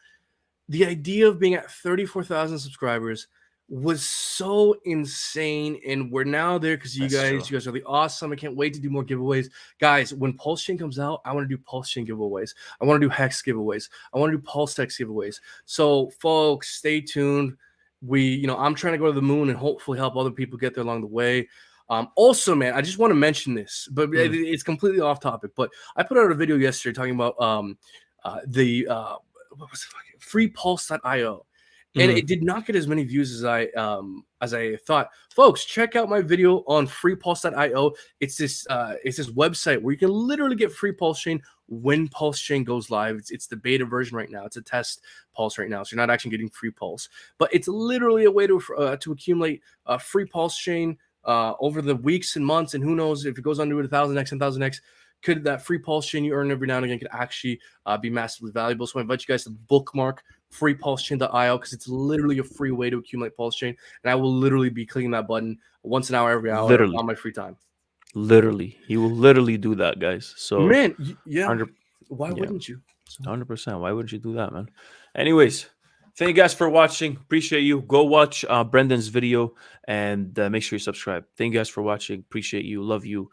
the idea of being at 34,000 subscribers was so insane, and we're now there because you That's guys are really awesome. I can't wait to do more giveaways. Guys, when Pulse Chain comes out, I want to do Pulse Chain giveaways. I want to do Hex giveaways. I want to do Pulse Hex giveaways. So folks, stay tuned. I'm trying to go to the moon and hopefully help other people get there along the way. Also, man, I just want to mention this, but it's completely off topic. But I put out a video yesterday talking about the what was it? FreePulse.io. And it did not get as many views as I thought. Folks, check out my video on FreePulse.io. It's this website where you can literally get free Pulse Chain when Pulse Chain goes live. It's the beta version right now. It's a test Pulse right now, so you're not actually getting free Pulse. But it's literally a way to accumulate free Pulse Chain over the weeks and months. And who knows if it goes on to 1,000x, 10,000x. Could that free Pulse Chain you earn every now and again could actually be massively valuable. So I invite you guys to bookmark freepulsechain.io because it's literally a free way to accumulate Pulse Chain. And I will literally be clicking that button once an hour, every hour on my free time. Literally. He will literally do that, guys. So, man, yeah. Why wouldn't you? 100%. Why wouldn't you do that, man? Anyways, thank you guys for watching. Appreciate you. Go watch Brendan's video and make sure you subscribe. Thank you guys for watching. Appreciate you. Love you.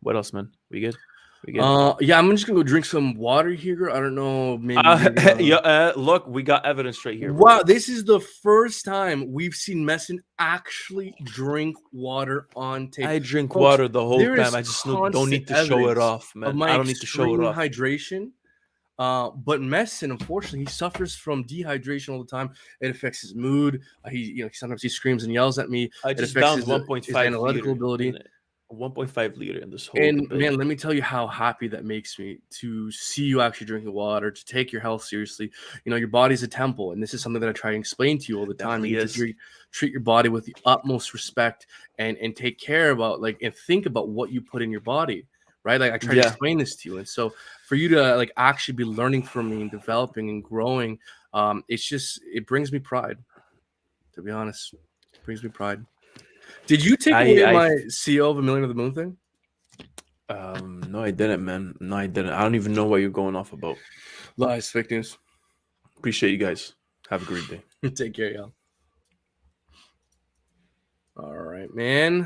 What else, man? We good? Yeah, I'm just gonna go drink some water here. I don't know. Maybe. Look, we got evidence right here. Wow, this is the first time we've seen Messin actually drink water on tape. I drink Folks, water the whole there time. is I just don't need to show it off, man. I don't need to show it off. Hydration. But Messin, unfortunately, he suffers from dehydration all the time. It affects his mood. Sometimes he screams and yells at me. I just it affects downed his analytical ability. 1.5 liter in this whole And debate. man, let me tell you how happy that makes me to see you actually drinking water, to take your health seriously. Your body's a temple, and this is something that I try to explain to you all the time. You need to treat your body with the utmost respect and take care about and think about what you put in your body, right? Like I try to explain this to you, and so for you to actually be learning from me and developing and growing, it brings me pride. To be honest, it brings me pride. Did you take away my CEO of aMillionortheMoon thing? No, I didn't, man. No, I didn't. I don't even know what you're going off about. Lies, fake news. Appreciate you guys. Have a great day. Take care, y'all. All right, man.